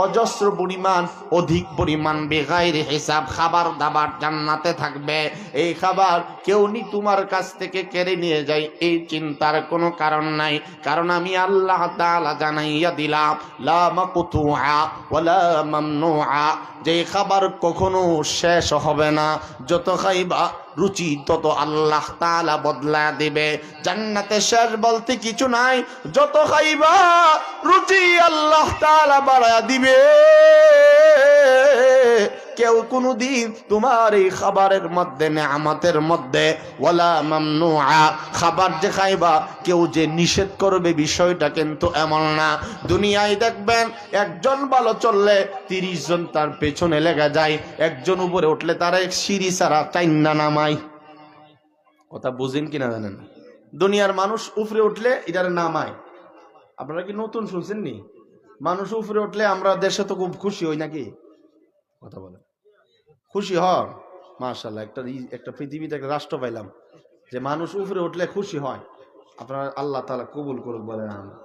অজস্র পরিমাণ, অধিক পরিমাণ বেগাইর হিসাব খাবার দাবার জান্নাতে থাকবে। এই খাবার কেউ তোমার কাছ থেকে কেড়ে নিয়ে যায় এই চিন্তার কোনো কারণ নাই, কারণ আমি আল্লাহ তাআলা জানাইয়া দিলাম লা মাকতুআ ওয়া লা মামনুআ, যে খাবার কখনো শেষ হবে না। যত খাইবা রুচি তত আল্লাহ তাআলা বদলা দিবে। জান্নাতে শেষ বলতে কিছু নাই, যত খাইবা রুচি আল্লাহ তাআলা বাড়ায়া দিবে। কেউ কোনোদিন তোমার এই খাবারের মধ্যে, নেয়ামতের মধ্যে ওয়ালা মামনুআ, খাবার যে খাইবা কেউ যে নিষেধ করবে বিষয়টা কিন্তু এমন না। দুনিয়ায় দেখবেন একজন ভালো চললে 30 জন তার পেছনে লেগে যায়, একজন উপরে উঠলে তারা এক সিঁড়ি ছাড়া টাইন্না নামায়। কথা বুঝেন কিনা জানেন? দুনিয়ার মানুষ উপরে উঠলে এটারে নামায়। আপনারা কি নতুন শুনছেন নি? মানুষ উপরে উঠলে আমরা দেশে তো খুব খুশি হই নাকি? কথা বলে খুশি হন? মাশাআল্লাহ, একটা পৃথিবীতে একটা রাষ্ট্র পাইলাম যে মানুষ উপরে উঠলে খুশি হয়। আপনারা আল্লাহ তাআলা কবুল করুক বলেন আমিন।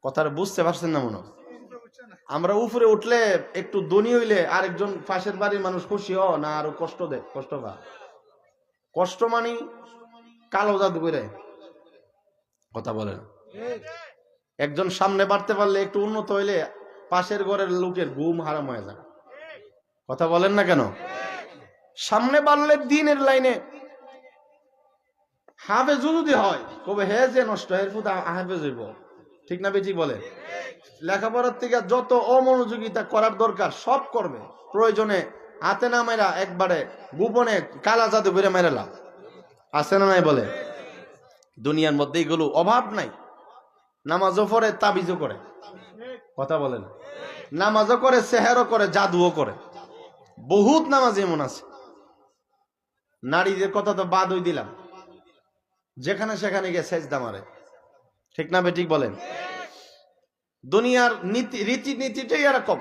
কথাটা বুঝতে পারছেন না মনে? আমরা উপরে উঠলে একটু ধনী হইলে আরেকজন পাশের বাড়ির মানুষ খুশি হয় না, আরো কষ্ট দেয়, কষ্ট পা, কষ্ট মানে কালো জাদু করে। কথা বলেন, একজন সামনে বাড়তে পারলে, একটু উন্নত হইলে পাশের ঘরের লোকের ঘুম হারাম হয়ে যায়। কথা বলেন না কেন? সামনে বাড়লে দিনের লাইনে হাফেজ যদি হয় কবে হে যে নষ্ট এর ফুটা হাফেজ হইব, ঠিক না বেটি বলে? লেখাপড়ার থেকে যত অমনোযোগিতা করার দরকার সব করবে, প্রয়োজনে হাতে না মেরা একবারে গোপনে কালা জাদু করে মেরেলা। আছে না নাই বলে? দুনিয়ার মধ্যে এগুলো অভাব নাই। নামাজও পড়ে, তাবিজও করে। কথা বলেন, নামাজও করে, সেহেরও করে, জাদুও করে। বহুত নামাজ এমন আছে। নারীদের কথা তো বাদ হই দিলাম, যেখানে সেখানে গিয়ে সেজদা মারে, ঠিক না বেঠিক বলেন? দুনিয়ার রীতিনীতিটাই এরকম।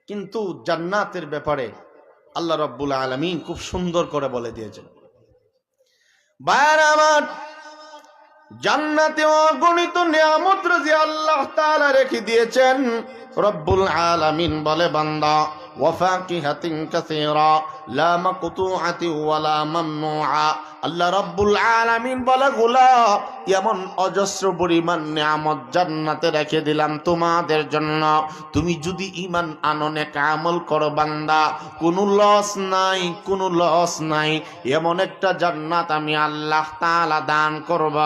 কিন্তু জান্নাতের ব্যাপারে আল্লাহ রাব্বুল আলামিন খুব সুন্দর করে বলে দিয়েছেন। ভাইরা আমার, জান্নাতে অগণিত নিয়ামত রাজি আল্লাহ তাআলা রেখে দিয়েছেন। রব্বুল আলামিন বলে বান্দা ওয়া ফাকিহাতিন কাসীরা লা মাকতুআতি ওয়া লা মামনুআ। আল্লাহ রাব্বুল আলামিন বলে গোলাম, এমন অজস্র পরিমাণ নিয়ামত জান্নাতে রেখে দিলাম তোমাদের জন্য। তুমি যদি ঈমান আনো, নেক আমল করো বান্দা, কোনো লস নাই, কোনো লস নাই। এমন একটা জান্নাত আমি আল্লাহ তাআলা দান করব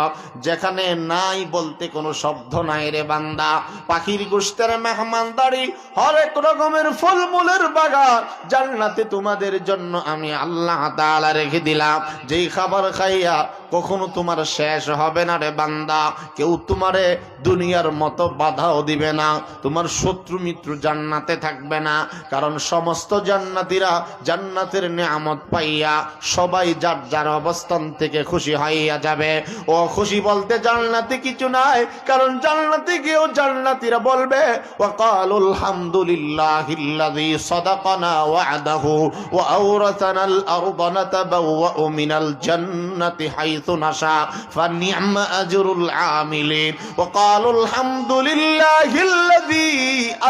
যেখানে নাই বলতে কোনো শব্দ নাই রে বান্দা। পাখির গোশতের মেহমানদারি, হরেক রকমের ফলমূলের বাগান জান্নাতে তোমাদের জন্য আমি আল্লাহ তাআলা রেখে দিলাম। যেই খাবার খাইয়া কখনো তোমার শেষ হবে না রে বান্দা। কেউ তোমারে দুনিয়ার মতো বাধাও দিবে না, তোমার শত্রু মিত্র জান্নাতে থাকবে না। কারণ সমস্ত জান্নাতীরা জান্নাতের নিয়ামত পাইয়া সবাই যার যার অবস্থান থেকে খুশি হইয়া যাবে। ও খুশি বলতে জান্নাতে কিছু নাই, কারণ জান্নাতে গিয়েও জান্নাতীরা বলবে ওয়াকালুল হামদুলিল্লাহিল্লাযী সাদাকানা ওয়া'দাহু ওয়া আওরাসানাল আরদা নাতাবাওয়াউ মিনাল জান্নাতি হাইসু নাশা ফানি'মা নি'মা আজরুল আমিলিন ওয়া ক্বালু আলহামদুলিল্লাহিল্লাযী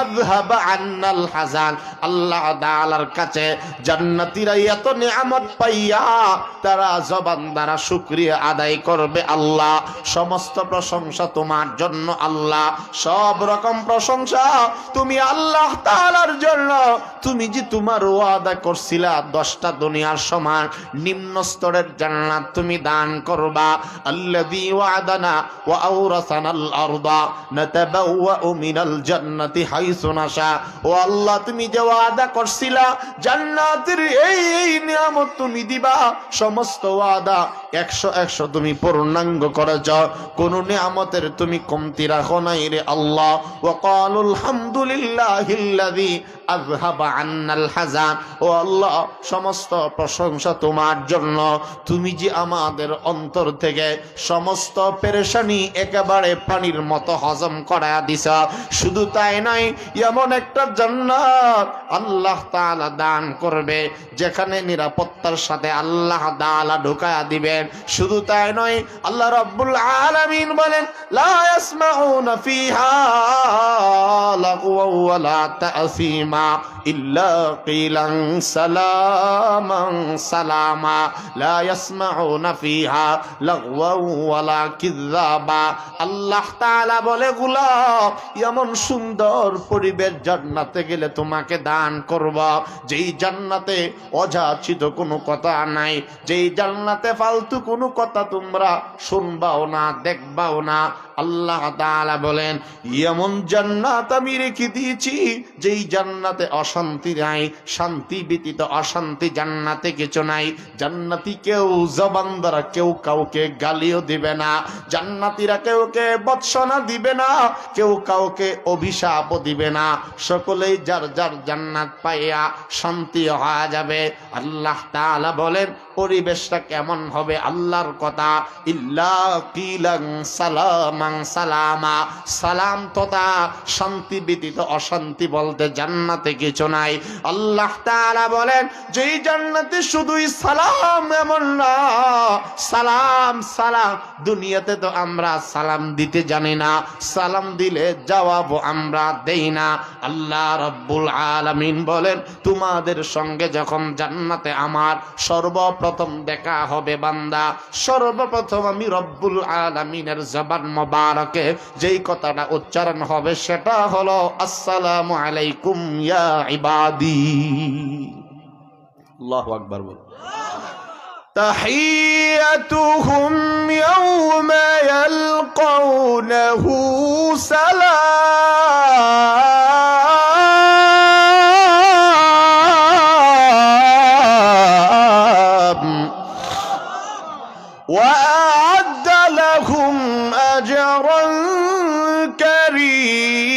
আযহাবা আন্নাল হাযান। আল্লাহ তাআলার কাছে জান্নাতীরা এত নিয়ামত পাইয়া তারা জবান দ্বারা শুকরিয়া আদায় করবে, আল্লাহ সমস্ত প্রশংসা তোমার জন্য, আল্লাহ সব রকম প্রশংসা তুমি আল্লাহ তাআলার জন্য। তুমি যে তোমার ওয়াদা করছিলা 10টা দুনিয়ার সমান নিম্ন স্তরের জান্নাত তুমি দান করবা। আল্লাযী ওয়াদানা ওয়া আওরাসানাল আরদা নাতাবাওয়াউ মিনাল জান্নাতি হাইসু নাশা। ও আল্লাহ তুমি যে ওয়াদা করছিলা জান্নাতের এই নিয়ামত তুমি দিবা, সমস্ত ওয়াদা 100 তুমি পূর্ণাঙ্গ করেছ, কোন নিয়ামতের তুমি কমতি রাখো নাই রে আল্লাহ। ওয়া ক্বালু আলহামদুলিল্লাহিল্লাযী আযহাবা আন্নাল হাযান। ও আল্লাহ সমস্ত প্রশংসা তোমার জন্য, তুমি যে আমাদের অন্তর থেকে সমস্ত পেরেশানি একেবারে পানির মতো হজম করায়া দিছা। শুধু তাই নয়, এমন একটা জান্নাত আল্লাহ তাআলা দান করবে যেখানে নিরাপত্তার সাথে আল্লাহ তাআলা ঢুকায়া দিবেন। শুধু তাই নয়, আল্লাহ রাব্বুল আলামিন বলেন লা ইয়াসমাউনা ফিহা লাগওয়া ওয়ালা তাসীমা ইল্লা কিলান সালামান সালামা। লা ইয়াসমাউনা ফিহা লাগওয়া ওয়ালা কিযাবা। আল্লাহ তাআলা বলে গোলাম এমন সুন্দর পরিবেশ জান্নাতে গেলে তোমাকে দান করব, যেই জান্নাতে অযাচিত কোনো কথা নাই, যেই জান্নাতে ফালতু কোনো কথা তোমরা শুনবাও না, দেখবাও না। আল্লাহ তাআলা বলেন এমন জান্নাত আমি রেখে দিয়েছি যেই জান্নাতে অশান্তি নাই, শান্তি ব্যতীত অশান্তি জান্নাতে কিছু নাই। জান্নাতি কেউ জবান দ্বারা কেউ কাউকে গালিও দিবে না, জান্নাতীরা কেউকে বৎসনা দিবে না, কেউ কাউকে অভিশাপও দিবে না, সকলেই যার যার জান্নাত পাইয়া শান্তি হয়ে যাবে। আল্লাহ তাআলা বলেন পরিবেশটা কেমন হবে? আল্লাহর কথা ইল্লা কিলান সালামান সালামা। সালাম তথা শান্তি ব্যতীত অশান্তি বলতে জান্নাতে কিছু নাই। আল্লাহ তাআলা বলেন যেই জান্নাতে শুধুই সালাম এমন না, সালাম সালাম। দুনিয়াতে তো আমরা সালাম দিতে জানি না, সালাম দিলে জবাব আমরা দেই না। আল্লাহ রাব্বুল আলামিন বলেন তোমাদের সঙ্গে যখন জান্নাতে আমার সর্বপ্রথম দেখা হবে বান্দা, সর্বপ্রথম আমি রব্বুল আলামিনের জবান মোবারকে যেই কথাটা উচ্চারণ হবে সেটা হলো আসসালামু আলাইকুম ইয়া ইবাদি। আল্লাহু আকবার বল। তাহিয়াতুহুম ইয়াওমা ইয়ালকাউনাহু সালাম ওয়া আ'আদ্দা লাহুম আজরান কারীমা।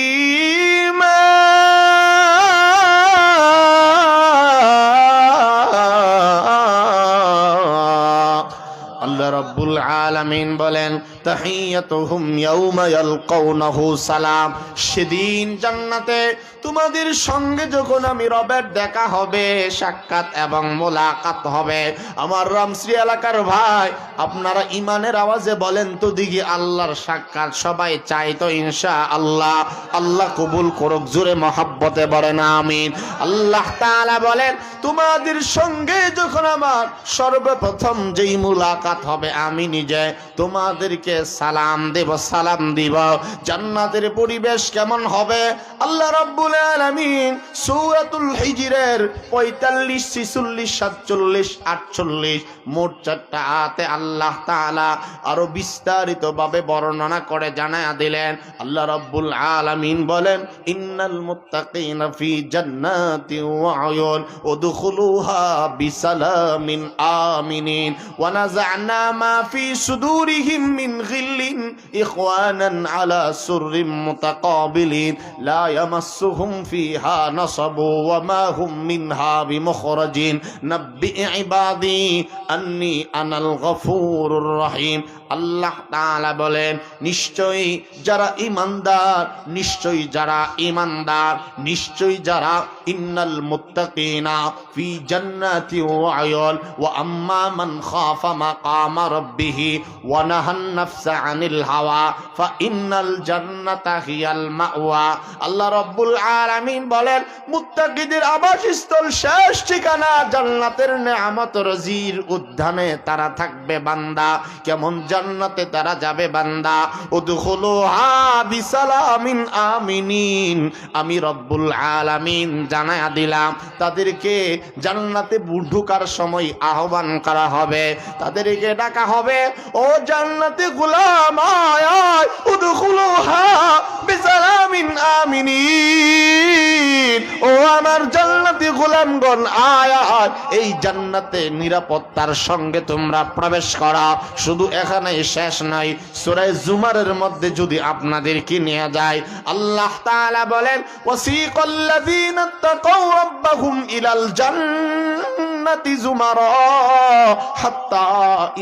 আল্লাহ রাব্বুল আলামিন বলেন তাহিয়াতুহুম ইয়াওমা ইয়ালকাউনাহু সালাম। সেদিন জান্নাতে তোমাদের সঙ্গে যখন আমি রবের দেখা হবে, সাক্ষাৎ এবং মোলাকাত হবে, আমার রামশ্রী এলাকার ভাই আপনারা ইমানের আওয়াজে বলেন তো দিকে আল্লাহর সাক্ষাৎ সবাই চাই তো ইনশাআল্লাহ। আল্লাহ কবুল করুক, জোরে মহব্বতে বলেন আমিন। আল্লাহ তাআলা বলেন তোমাদের সঙ্গে যখন আমার সর্বপ্রথম যেই মোলাকাত হবে আমি নিজে তোমাদেরকে সালাম দেব, সালাম দিব। জান্নাতের পরিবেশ কেমন হবে? আল্লাহ রাব্বুল আলামিন সূরাতুল হিজরের 45, 46, 47, 48 মোট 4টা আয়াতে আল্লাহ তাআলা আরো বিস্তারিত ভাবে বর্ণনা করে জানায়া দিলেন। আল্লাহ রাব্বুল আলামিন বলেন ইন্নাল মুত্তাকিনা ফি জান্নাতিন ওয়া উয়ুন উদখুলুহা বিসালামিন আমিনিন ওয়া নাযা'না মা ফি সুদুরিহিম মিন গিল্লিন ইখওয়ানান আলা সুররিম মুতাকাবিলিন লা ইয়ামাসসুহুম ফিহা নাসাবু ওয়া মা হুম মিনহা বিমুখরাজিন নাব্বি ইবাদি আন্নী আনাল গফুরুর রহিম। আল্লাহ তাআলা বলেন নিশ্চয়ই যারা ঈমানদার, নিশ্চয়ই যারা ঈমানদার, নিশ্চয়ই যারা ইন্নাল মুত্তাকিনা ফি জান্নাতি ওয়া আয়ুন ওয়া আম্মা মান খাফা মাকামা রাব্বিহি ওয়া নাহান নাফসা আনিল হাওয়া ফা ইন্নাল জান্নাতা হিয়াল মাওয়া। আল্লাহ রাব্বুল আলামিন বলেন মুত্তাকিদের আবাসস্থল, শেষ ঠিকানা জান্নাতের নেয়ামত রজির উদ্যানে তারা থাকবে বান্দা। কেমন জান্নাতে তারা যাবে বান্দা? উদখুলুহা বিসালামিন আমিনিন। আমি রব্বুল আলামিন জানায়া দিলাম তাদেরকে জান্নাতে ঢোকার সময় আহ্বান করা হবে, তাদেরকে ডাকা হবে, ও জান্নাতে গোলাম আয় আয়, উদখুলুহা বিসালামিন আমিনিন। ও আমার জান্নাতি গোলামগণ আয় আয়, এই জান্নাতে নিরাপত্তার সঙ্গে তোমরা প্রবেশ করা। শুধু এখানেই শেষ নয়, সূরা জুমারের মধ্যে যদি আপনাদেরকে নিয়ে যায়, আল্লাহ তাআলা বলেন ওয়াসিকাল্লাযীনা তাকাউ রাব্বাহুম ইলাল জান্নাতি যুমারা হাত্তা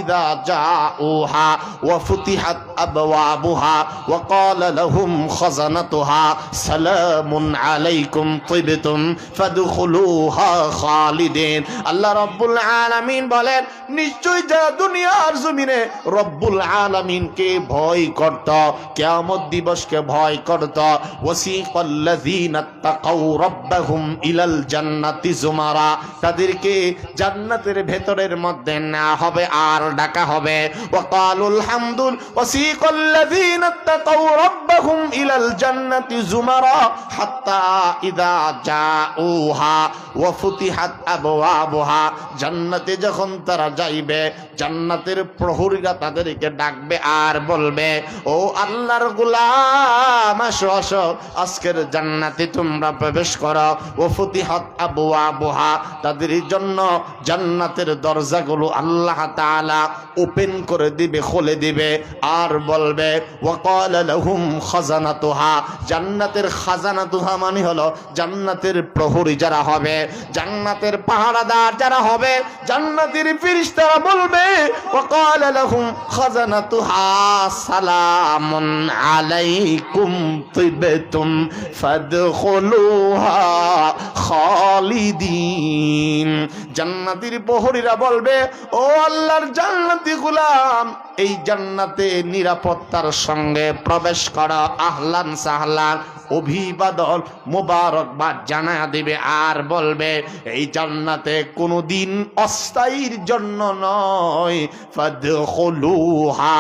ইযা জাউহা ওয়া ফুতিহাত আবওয়াবুহা ওয়া ক্বালা লাহুম খাযানাতুহা সালামুন আলাইকুম তিবতুম ফাদখুলুহা খালিদিন। আল্লাহ রাব্বুল আলামিন বলেন নিশ্চয়ই যারা দুনিয়ার জমিনে রব্বুল আলামিনকে ভয় করত, কিয়ামত দিবসকে ভয় করত, ওয়াসিকাল্লাযীনা তাকাউ রাব্বাহুম ইলাল জান্নাতি যুমারা, তাদেরকে জান্নাতের ভেতরের মধ্যে না হবে আর ডাকা হবে। ওয়া ক্বালুল হামদুল ওয়াসিকাল্লাযীনা তাকাউ রাব্বাহুম ইলাল জান্নাতি যুমারা হাত্তা ইযা জাউহা ওয়া ফুতিহাত আবওয়াবুহা। জান্নাতে যখন তারা যাইবে, জান্নাতের প্রহরীরা তাদেরকে ডাকবে আর বলবে, ও আল্লাহর গোলাম আসো আসো, আজকের জান্নাতে তোমরা প্রবেশ করো। ও ফুতিহাত আবওয়াবুহা, তাদের জন্য জান্নাতের দরজাগুলো আল্লাহ তাআলা ওপেন করে দিবে, খুলে দিবে, আর বলবে ওয়া ক্বালা লাহুম খাযানাতুহা। জান্নাতের খাজানাতুহা মানে হলো জান্নাতের প্রহরী যারা হবে, জান্নাতের পাহারাদার যারা হবে, জান্নাতের ফেরেশতারা বলবে ওয়া ক্বালা লাহুম খাজানাতুহা সালামুন আলাইকুম তিবতুম ফাদখুলুহা খালিদিন। জান্নাতের প্রহরীরা বলবে, ও আল্লাহর জান্নাতি গোলাম, এই জান্নাতে নিরাপত্তার সঙ্গে প্রবেশ করা, আহলান সাহলান, অভিবাদন মোবারকবাদ জানায়া দিবে, আর বলবে এই জান্নাতে কোনোদিন অস্থায়ীর জন্য নয়, ফাদখুলুহা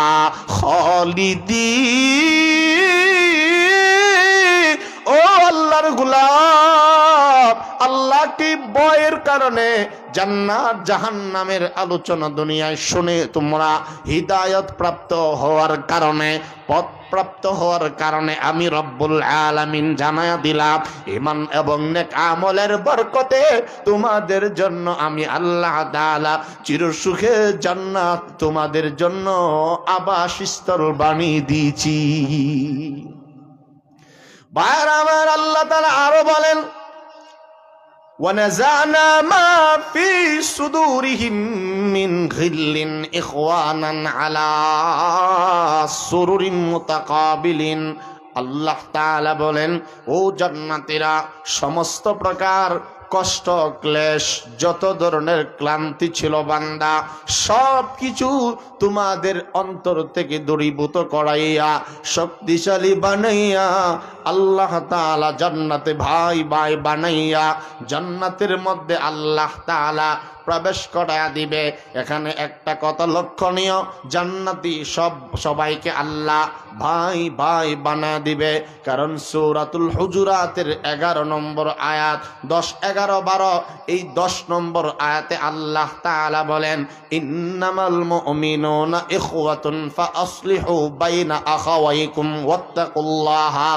খালিদিন। ও আল্লাহর গোলাম, আল্লাহকে ভয়ের কারণে জান্নাত জাহান্নামের আলোচনা দুনিয়ায় শুনে তোমরা হিদায়াত প্রাপ্ত হওয়ার কারণে, পথ প্রাপ্ত হওয়ার কারণে আমি রব্বুল আলামিন জানায়া দিলাম ঈমান এবং নেক আমলের বরকতে তোমাদের জন্য আমি আল্লাহ তাআলা চিরসুখে জান্নাত তোমাদের জন্য আবাসস্থল বানিয়ে দিয়েছি। ভাইরা আমার, আল্লাহ তাআলা আরো বলেন وَنَزَعْنَا مَا فِي صُدُورِهِم مِّنْ غِلٍّ إِخْوَانًا عَلَى سُرُرٍ مُتَقَابِلِينَ। আল্লাহ তাআলা বলেন, ও জান্নাতীরা, সমস্ত প্রকার কষ্ট ক্লেশ, যত ধরনের ক্লান্তি ছিল বান্দা, সব কিছু তোমাদের অন্তর থেকে দূরীভূত করাইয়া শক্তিশালী বানাইয়া আল্লাহ তাআলা জান্নাতে ভাই ভাই বানাইয়া জান্নাতের মধ্যে আল্লাহ তাআলা প্রবেশ করায়া দিবে। এখানে একটা কথা লক্ষণীয়, জান্নাতি সবাইকে আল্লাহ ভাই ভাই বানায়া দিবে, কারণ সূরাতুল হুজুরাতের 11 নম্বর আয়াত, 10, 11, 12, এই 10 নম্বর আয়াতে আল্লাহ তাআলা বলেন ইন্নামাল মুমিনুনা ইখওয়াতুন ফাআসলিহু বাইনা আখাওয়াইকুম ওয়াত্তাকুল্লাহা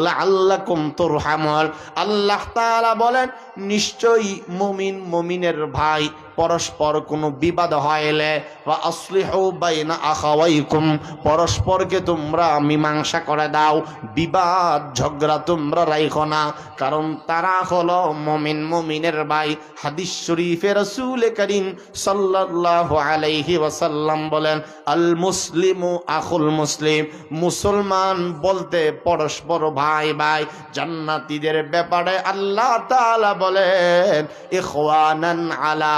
লাআল্লাকুম তুরহামুন। আল্লাহ তাআলা বলেন নিশ্চয়ই মুমিন মুমিনের ভাই, পরস্পর কোনো বিবাদ হইলে ওয়া আসলিহু বাইনা আখাওয়াইকুম, পরস্পরকে তোমরা মীমাংসা করে দাও, বিবাদ ঝগড়া তোমরা রাখো না, কারণ তারা হলো মুমিন, মুমিনের ভাই। হাদিস শরীফে রাসূল করিম সাল্লাল্লাহু আলাইহি ওয়াসাল্লাম বলেন, আল মুসলিমু আখুল মুসলিম, মুসলমান বলতে পরস্পর ভাই ভাই। জান্নাতীদের ব্যাপারে আল্লাহ তাআলা বলেন, ইখওয়ানান আলা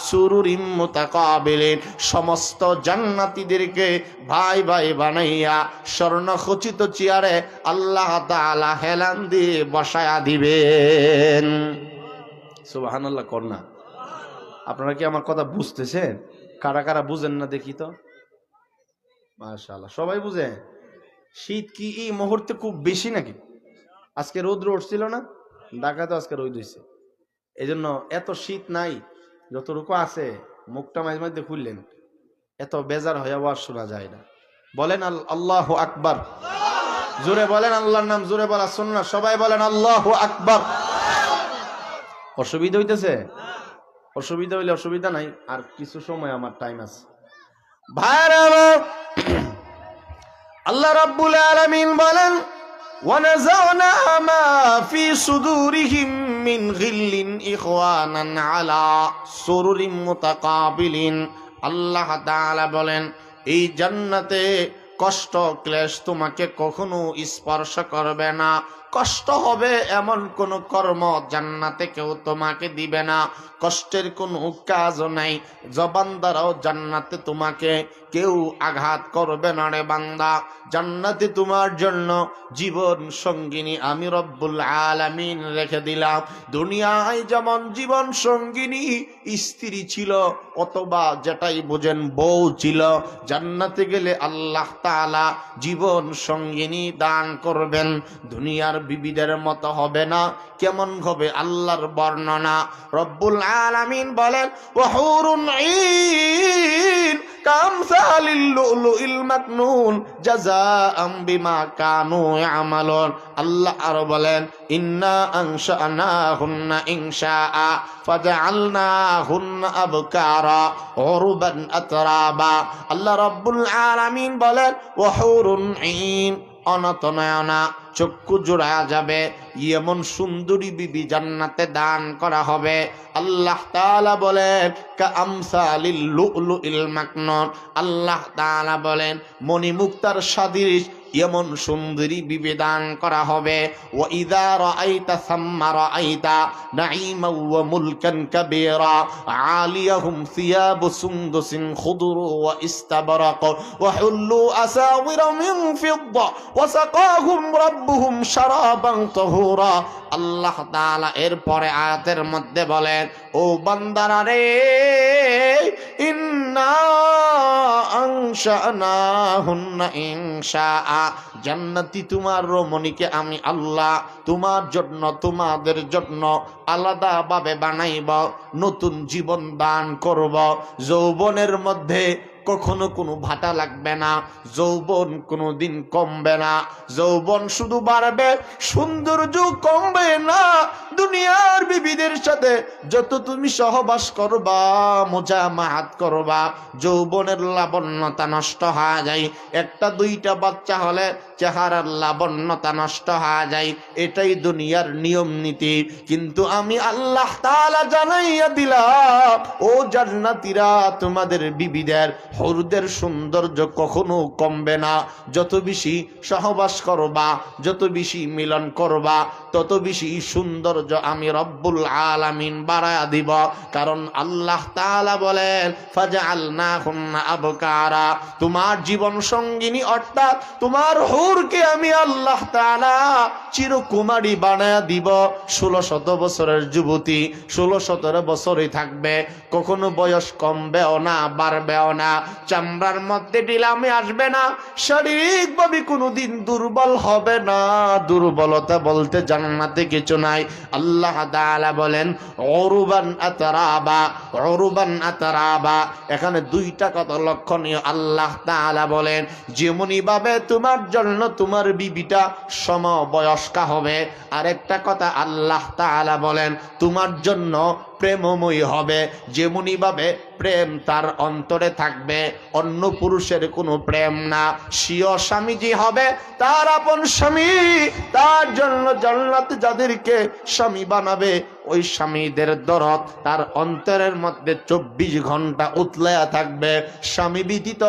সুরুরিম মুতাকাবিলিন, সমস্ত জান্নাতীদেরকে ভাই ভাই বানাইয়া স্বর্ণখচিত চেয়ারে আল্লাহ তাআলা হেলান দিয়ে বসায়া দিবেন। সুবহানাল্লাহ করনা। আপনারা কি আমার কথা বুঝতেছেন? কারা কারা বুঝেন না দেখি তো? মাশাআল্লাহ, সবাই বুঝে। শীত কি এই মুহূর্তে খুব বেশি নাকি? আজকে রোদ্র উঠছিল না, ঢাকায় তো আজকে রোদ হইছে, এই জন্য এত শীত নাই। যতটুকু আছে মুখটা মাঝে মাঝে খুললেন, এত বেজার হয়ে আওয়াজ শোনা যায় না। বলেন আল্লাহু আকবার, জোরে বলেন আল্লাহর নাম, জোরে বলা সুন্নাহ, সবাই বলেন আল্লাহু আকবার। অসুবিধা হইতেছে? অসুবিধা হইলে অসুবিধা নাই, আর কিছু সময় আমার টাইম আছে। ভাইরা আল্লাহ রাব্বুল আলামিন বলেন, ওয়ানাযা'না মা ফি সুদুরিহিম মিন গিল্লিন ইখওয়ানান আলা সুরুরিম মুতাকাবিলিন। আল্লাহ তাআলা বলেন, এই জান্নাতে কষ্ট ক্লেশ তোমাকে কখনো স্পর্শ করবে না। কষ্ট হবে এমন কোন কর্ম জান্নাতে কেউ তোমাকে দিবে না, কষ্টের কোনো কাজও নাই। জবান দ্বারাও জান্নাতে তোমাকে কেউ আঘাত করবে না রে বান্দা। জান্নাতে তোমার জন্য জীবন সঙ্গিনী আমি রব্বুল আলামিন রেখে দিলাম। দুনিয়ায় যেমন জীবন সঙ্গিনী স্ত্রী ছিল অথবা যেটাই বোঝেন বউ ছিল, জান্নাতে গেলে আল্লাহ তাআলা জীবন সঙ্গিনী দান করবেন। দুনিয়ার বিবিদের মতো হবে না। কেমন হবে আল্লাহর বর্ণনা। রব্বুল আলামিন বলেন, ওয়া হুরুন ঈন কামসালিল লুলুইল মাকনুন জাযাআম বিমা কানু ইয়ামালুন। আল্লাহ আর বলেন, ইন্না আনশানাহুন্না ইনশাআ ফাজআলনাহুন্না আবকারা উরবান আতরাবা। আল্লাহ রাব্বুল আলামিন বলেন, ওয়া হুরুন ঈন, অনত নয়না, চক্ষু জোড়া যাবে, এমন সুন্দরী বিবি জান্নাতে দান করা হবে। আল্লাহ তাআলা বলেন, কামসালিল লুলুইল মাকনুন। আল্লাহ তাআলা বলেন, মণিমুক্তার সাদৃশ এমন সুন্দরী বিবি দান করা হবে। ওয়া ইযা রাআইতা সাম্মা রাআইতা নাঈমা ওয়া মুলকান কাবীরা আলিয়াহুম সিয়াবু সুনদুসিন খুদুর ওয়া ইস্তাবরাক ওয়া হুল্লু আসাওিরা মিন ফিদ্দা ওয়া সাকাহুম রাব্বুহুম শারাবান তাহুরা। আল্লাহ তাআলা এরপরে আয়াতের মধ্যে বলেন, ও বান্দারা রে, ইন্না আনশানাহুন্না ইনশাআ, জান্নাতি তোমার রমণীকে আমি আল্লাহ তোমার জন্য তোমাদের জন্য আলাদা ভাবে বানাইব, নতুন জীবন দান করব। যৌবনের মধ্যে কখনো কোনো ভাটা লাগবে না, যৌবন কোনোদিন কমবে না, যৌবন শুধু বাড়বে, সৌন্দর্য কমবে না। দুনিয়ার বিবিদের সাথে যত তুমি সহবাস করবা, মুজামাহাত করবা, যৌবনের লাবণ্যতা নষ্ট হয়ে যায়। একটা দুইটা বাচ্চা হলে চেহারার লাবণ্যতা নষ্ট হয়ে যায়, এটাই দুনিয়ার নিয়ম নীতি। কিন্তু আমি আল্লাহ তাআলা জানাইয়া দিলাম, ও জান্নাতীরা, তোমাদের বিবিদের হরুদের সৌন্দর্য কখনো কমবে না। যত বেশি সহবাস করবা, যত বেশি মিলন করবা, তত বেশি সৌন্দর্য আমি রব্বুল আলামিন বাড়ায়া দিব। কারণ আল্লাহ তাআলা বলেন, ফাজআলনাহুন্না আবকারা, তোমার জীবন সঙ্গিনী অর্থাৎ তোমার হুরকে আমি আল্লাহ তাআলা চিরকুমারী বানায়া দিব। 1600 বছরের যুবতী 16-17 বছরই থাকবে, কখনো বয়স কমবেও না বাড়বেও না, চামড়ার মধ্যে ঢিলামি আসবে না, শারীরিকভাবে কোনোদিন দুর্বল হবে না। দুর্বলতা বলতে জান্নাতে কিছু নাই। আল্লাহ তাআলা বলেন, উরবান আতরাবা, উরবান আতরাবা। এখানে দুইটা কথা লক্ষণীয়। আল্লাহ তাআলা বলেন, যেমনি ভাবে তোমার জন্য তোমার বিবিটা সমবয়স্কা হবে, আরেকটা কথা আল্লাহ তাআলা বলেন, তোমার জন্য প্রেমময়ী হবে। যেমনি ভাবে প্রেম তার অন্তরে থাকবে, অন্য পুরুষের কোনো প্রেম না, স্বীয় স্বামীজি হবে তার আপন স্বামী। তার জন্য জান্নাতে যাদেরকে স্বামী বানাবে ওই স্বামীদের দরদ তার অন্তরের মধ্যে 24 ঘন্টা উতলায়া থাকবে। স্বামী ব্যতীত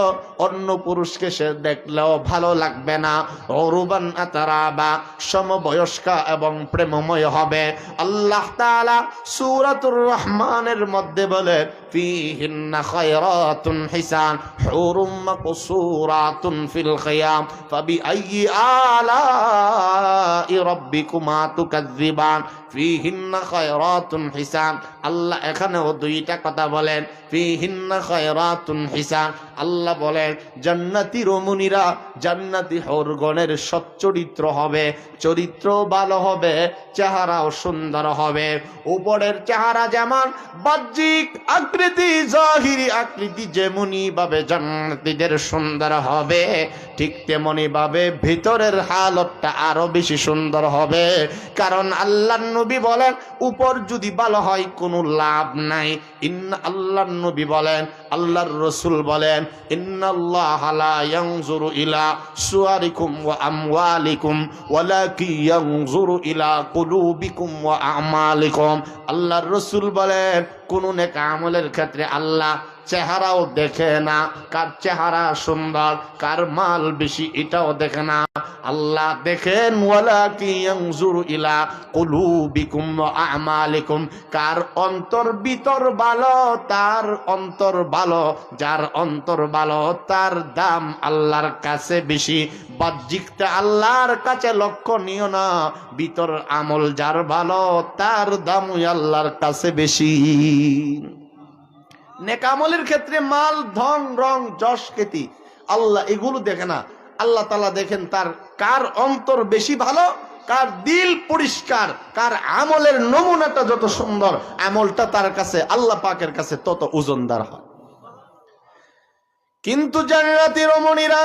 অন্য পুরুষকে সে দেখলেও ভালো লাগবে না। ওরুবান আতারাবা, সমবয়স্কা এবং প্রেমময় হবে। আল্লাহ তাআলা সূরাতুর রহমানের মধ্যে বলে ফীহিন্না খায়রাতুন হিসান হুরুম মাকসুরাতুন ফিল খিয়াম ফাবিআইয়ি আলাই রাব্বিকুমা তুকাযযিবান। ফীহিন্না খায়রাতুন হিসান, আল্লাহ এখানেও দুইটা কথা বলেন। ফীহিন্না খায়রাতুন হিসান, আল্লাহ বলেন জান্নাতি রমণীরা, জান্নাতি হরগণের সচ্চরিত্র হবে, চরিত্র ভালো হবে, চেহারাও সুন্দর হবে। উপরের চেহারা যেমন বাহ্যিক আকৃতি, জাহিরি আকৃতি যেমনি ভাবে জান্নাতীদের সুন্দর হবে, ঠিক তেমনি ভাবে ভিতরের হালতটা আরো বেশি সুন্দর হবে। কারণ আল্লাহর নবী বলেন উপর যদি ভালো হয় কোনো লাভ নাই। আল্লাহর নবী বলেন, আল্লাহর রাসূল বলেন ইন্নাল্লাহা লা ইয়ানজুরু ইলা সুওয়ারিকুম ওয়া আমওয়ালিকুম ওয়ালাকিন ইয়ানজুরু ইলা কুলুবিকুম ওয়া আমালিকুম। আল্লাহর রাসূল বলেন কোন নেক আমলের ক্ষেত্রে আল্লাহ চেহারাও দেখে না, কার চেহারা সুন্দর, কার মাল বেশি এটাও দেখে না। আল্লাহ দেখেন ওয়ালাকিন ইয়ানজুরু ইলা কুলুবিকুম ওয়া আমালিকুম, কার অন্তর ভিতর ভালো তার অন্তর ভালো, যার অন্তর ভালো তার দাম আল্লাহর কাছে বেশি। বাহ্যিকটা আল্লাহর কাছে লক্ষণীয় না, ভিতর আমল যার ভালো তার দামই আল্লাহর কাছে বেশি। নেক আমলের ক্ষেত্রে মাল, ধন, রং, যশ, খ্যাতি আল্লাহ এগুলো দেখে না। আল্লাহ তাআলা দেখেন তার কার অন্তর বেশি ভালো, কার দিল পরিষ্কার, কার আমলের নমুনাটা যত সুন্দর, আমলটা তার কাছে আল্লাহ পাকের কাছে তত ওজনদার হয়। কিন্তু জান্নাতি রমণীরা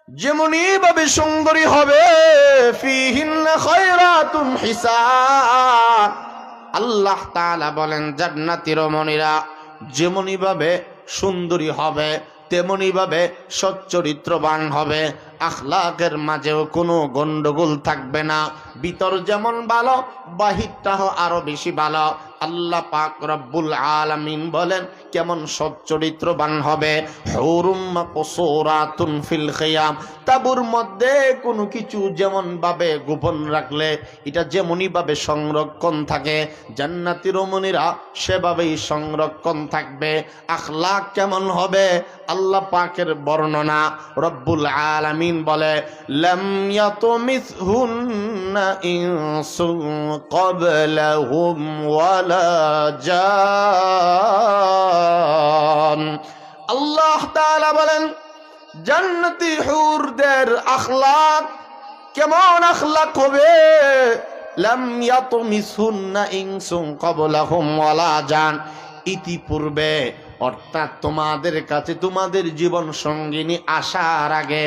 যেমনি ভাবে সুন্দরী হবে, ফীহিন্না খায়রাতুন হিসান, আল্লাহ তাআলা বলেন জান্নাতি রমণীরা যেমনি ভাবে সুন্দরী হবে তেমনি ভাবে সচ্চরিত্রবান হবে, আখলাকের মাঝেও কোনো গন্ডগোল থাকবে না। ভিতর যেমন ভালো বাহিরটাও আরো বেশি ভালো। আল্লাহ পাক রব্বুল আলামিন বলেন কেমন সচ্চরিত্রবান হবে, হুরুম মাকসুরাতুন ফিল খিয়াম, তাবুর মধ্যে কোনো কিছু যেমন ভাবে গোপন রাখলে এটা যেমনই ভাবে সংরক্ষণ থাকে, জান্নাতি রমণীরা সেভাবেই সংরক্ষণ থাকবে। আখলাক কেমন হবে আল্লাহ পাকের বর্ণনা, রব্বুল আলামিন বলে লাম ইয়াতুমিসহুন্না ইনসুন ক্বাবলাহুম ওয়ালা জান। আল্লাহ তাআলা বলেন জান্নাতি হুরদের আখলাক কেমন আখলাক হবে, লাম ইয়াতুমিসহুন্না ইনসুন ক্বাবলাহুম ওয়ালা জান, ইতিপূর্বে অর্থাৎ তোমাদের কাছে তোমাদের জীবন সঙ্গিনী আসার আগে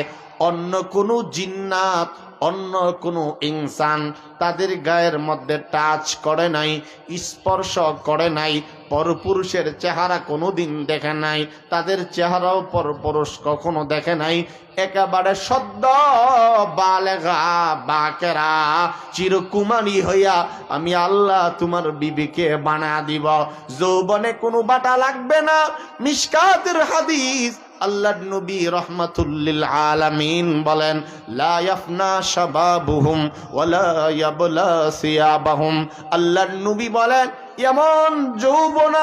অন্য কোনো জিন্নাত, অন্য কোনো ইনসান তাদের গায়ের মধ্যে টাচ করে নাই, স্পর্শ করে নাই, পরপুরুষের চেহারা কোনোদিন দেখে নাই, তাদের চেহারাও পরপুরুষ কখনো দেখে নাই। একেবারে সদ্য বালেগা বাকেরা চিরকুমারী হইয়া আমি আল্লাহ তোমার বিবিকে বানা দিব, যৌবনে কোনো বাটা লাগবে না। মিশকাতের হাদিস, আল্লাহর নবী রাহমাতুল আলামিন বলেন লা ইয়াফনা শাবাবুহুম ওয়ালা ইয়াবলা সিয়াবাহুম। আল্লাহর নবী বলেন এমন যৌবন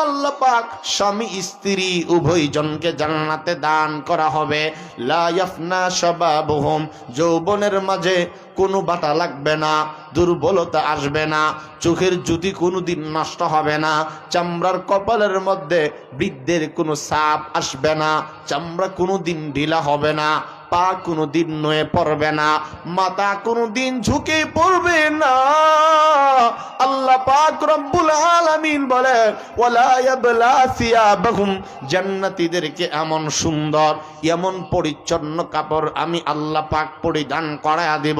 আল্লাহ পাক স্বামী স্ত্রী উভয় জনকে জান্নাতে দান করা হবে। লা ইয়াফনা শাবাবুহুম, যৌবনের মাঝে কোনো বাটা লাগবে না, দুর্বলতা আসবে না, চোখের জ্যোতি কোনোদিন নষ্ট হবে না, চামড়ার কপালের মধ্যে বৃদ্ধের কোনো ছাপ আসবে না, চামড়া কোনোদিন ঢিলা হবে না, পা কোনোদিন নয়ে পড়বে না, মাথা কোনোদিন ঝুঁকে পড়বে না। আল্লাহ পাক রব্বুল আলামিন বলে ওয়ালা ইয়াবলা সিয়াবাহুম, জান্নাতীদেরকে এমন সুন্দর এমন পরিচ্ছন্ন কাপড় আমি আল্লাহ পাক পরিধান করায়া দেব।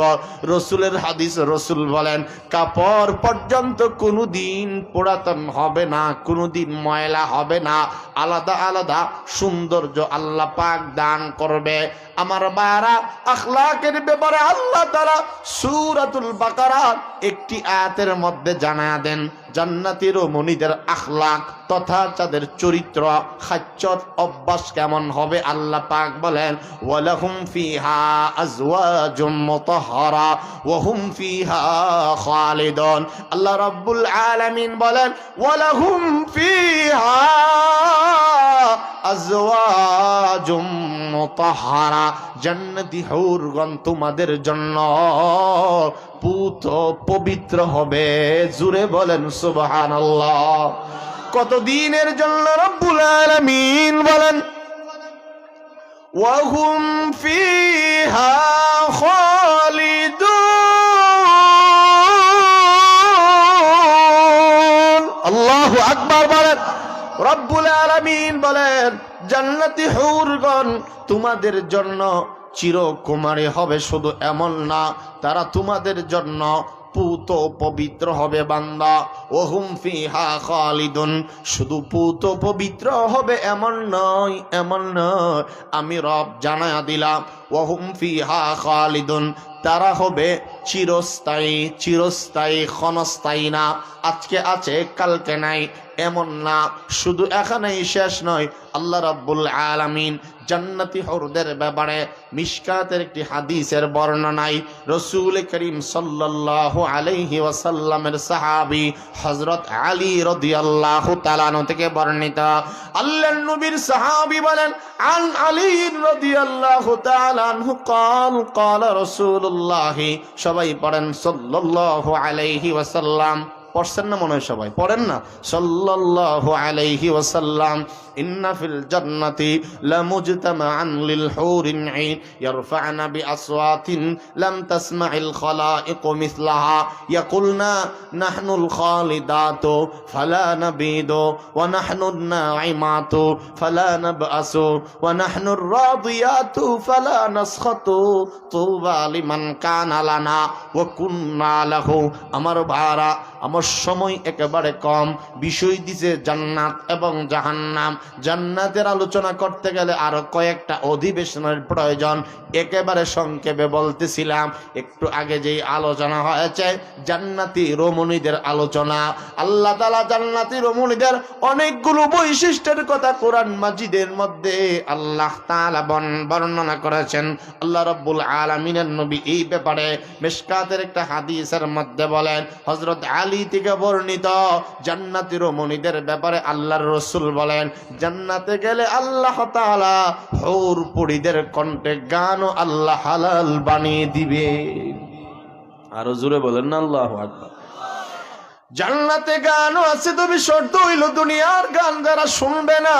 রসুলের হাদিস, রসুল বলেন কাপড় পর্যন্ত কোনোদিন পুরাতন হবে না, কোনোদিন ময়লা হবে না, আলাদা আলাদা সৌন্দর্য আল্লাহ পাক দান করবে। আমার বারা, আখলাকের ব্যাপারে আল্লাহ তাআলা সূরাতুল বাকারার একটি আয়াতের মধ্যে জানায়া দেন জান্নাতীর ও মুনিদের আখলাক তথা তাদের চরিত্র খাচ্চর অভ্যাস কেমন হবে। আল্লাহ পাক বলেন ওয়ালাহুম ফিহা আজওয়াজুম মুতাহহারা ওয়া হুম ফিহা খালিদুন। আল্লাহ রাব্বুল আলামিন বলেন ওয়ালাহুম ফিহা আজওয়াজুম মুতাহহারা, জান্নাতি হুরগণ তোমাদের জন্য পুত পবিত্র হবে। জুড়ে বলেন সুবহানাল্লাহ। কতদিনের জন্য রব্বুল আলামিন বলেন ওয়া হুম ফিহা খালিদুন। আল্লাহু আকবার বলেন। রব্বুল আলামিন বলেন জান্নাতি হুরগণ তোমাদের জন্য চিরকুমারী হবে। শুধু এমন না, তারা তোমাদের জন্য পুত পবিত্র হবে বান্দা। ওহুম ফিহা খালিদুন, শুধু পুত পবিত্র হবে এমন নয়, এমন নয়, আমি রব জানায়া দিলাম ওহুম ফিহা খালিদুন, তারা হবে চিরস্থায়ী। চিরস্থায়ী ক্ষণস্থায়ী না, আজকে আছে কালকে নাই এমন না। শুধু এখানেই শেষ নয়, আল্লাহ রাব্বুল আলামিন জান্নাতি হুরদের ব্যাপারে মিশকাতের একটি হাদিসের বর্ণনায় রাসূল করিম সাল্লাল্লাহু আলাইহি ওয়াসাল্লামের সাহাবী হযরত আলী রাদিয়াল্লাহু তাআলা আনহু থেকে বর্ণিত। আল্লাহর নবীর সাহাবী বলেন আন আলী রাদিয়াল্লাহু তাআলা আনহু قال قال رسول الله, সবাই পড়েন সাল্লাল্লাহু আলাইহি ওয়াসাল্লাম। পড়ছেন না মনে হয় সবাই? পড়েন না সাল্লাল্লাহু আলাইহি ওয়াসাল্লাম। ইন্না ফিল জান্নাতি লামুজতামাআন লিল হুরিন আইন ইয়ারফা'না বিআসওয়াতিন লাম তাসমা'িল খালাইক মিসলাহা ইয়াকুলনা নাহনুল খালিদাতু ফালা নাবিদু ওয়া নাহনুন নাঈমাতু ফালা নাবআসু ওয়া নাহনুর রাদিয়াতু ফালা নাসখাতু তুবা লিমান কানা লানা ওয়া কুননা লাহু। আমার ভাইরা, আমার সময় একেবারে কম, বিষয় দিছে জান্নাত এবং জাহান্নাম। জান্নাতের আলোচনা করতে গেলে আরো কয়েকটা অধিবেশনের প্রয়োজন। একেবারে সংক্ষেপে বলতেছিলাম, একটু আগে যেই আলোচনা হয়েছে জান্নাতি রমণীদের আলোচনা। আল্লাহ তাআলা জান্নাতি রমণীদের অনেকগুলো বৈশিষ্ট্যের কথা কোরআন মাজিদের মধ্যে আল্লাহ তাআলা বর্ণনা করেছেন। আল্লাহ রাব্বুল আলামিনের নবী এই ব্যাপারে মিশকাতের একটা হাদিসের মধ্যে বলেন, হযরত আলী থেকে বর্ণিত, জান্নাতি রমণীদের ব্যাপারে আল্লাহর রাসূল বলেন জান্নাতে গেলে আল্লাহ তাআলা হুর পরীদের কণ্ঠে গানও আল্লাহ হালাল বানিয়ে দিবে। আরো জোরে বলেন না আল্লাহু আকবার। জান্নাতে গানও আছে, তবে শর্ত হইল দুনিয়ার গান যারা শুনবে না,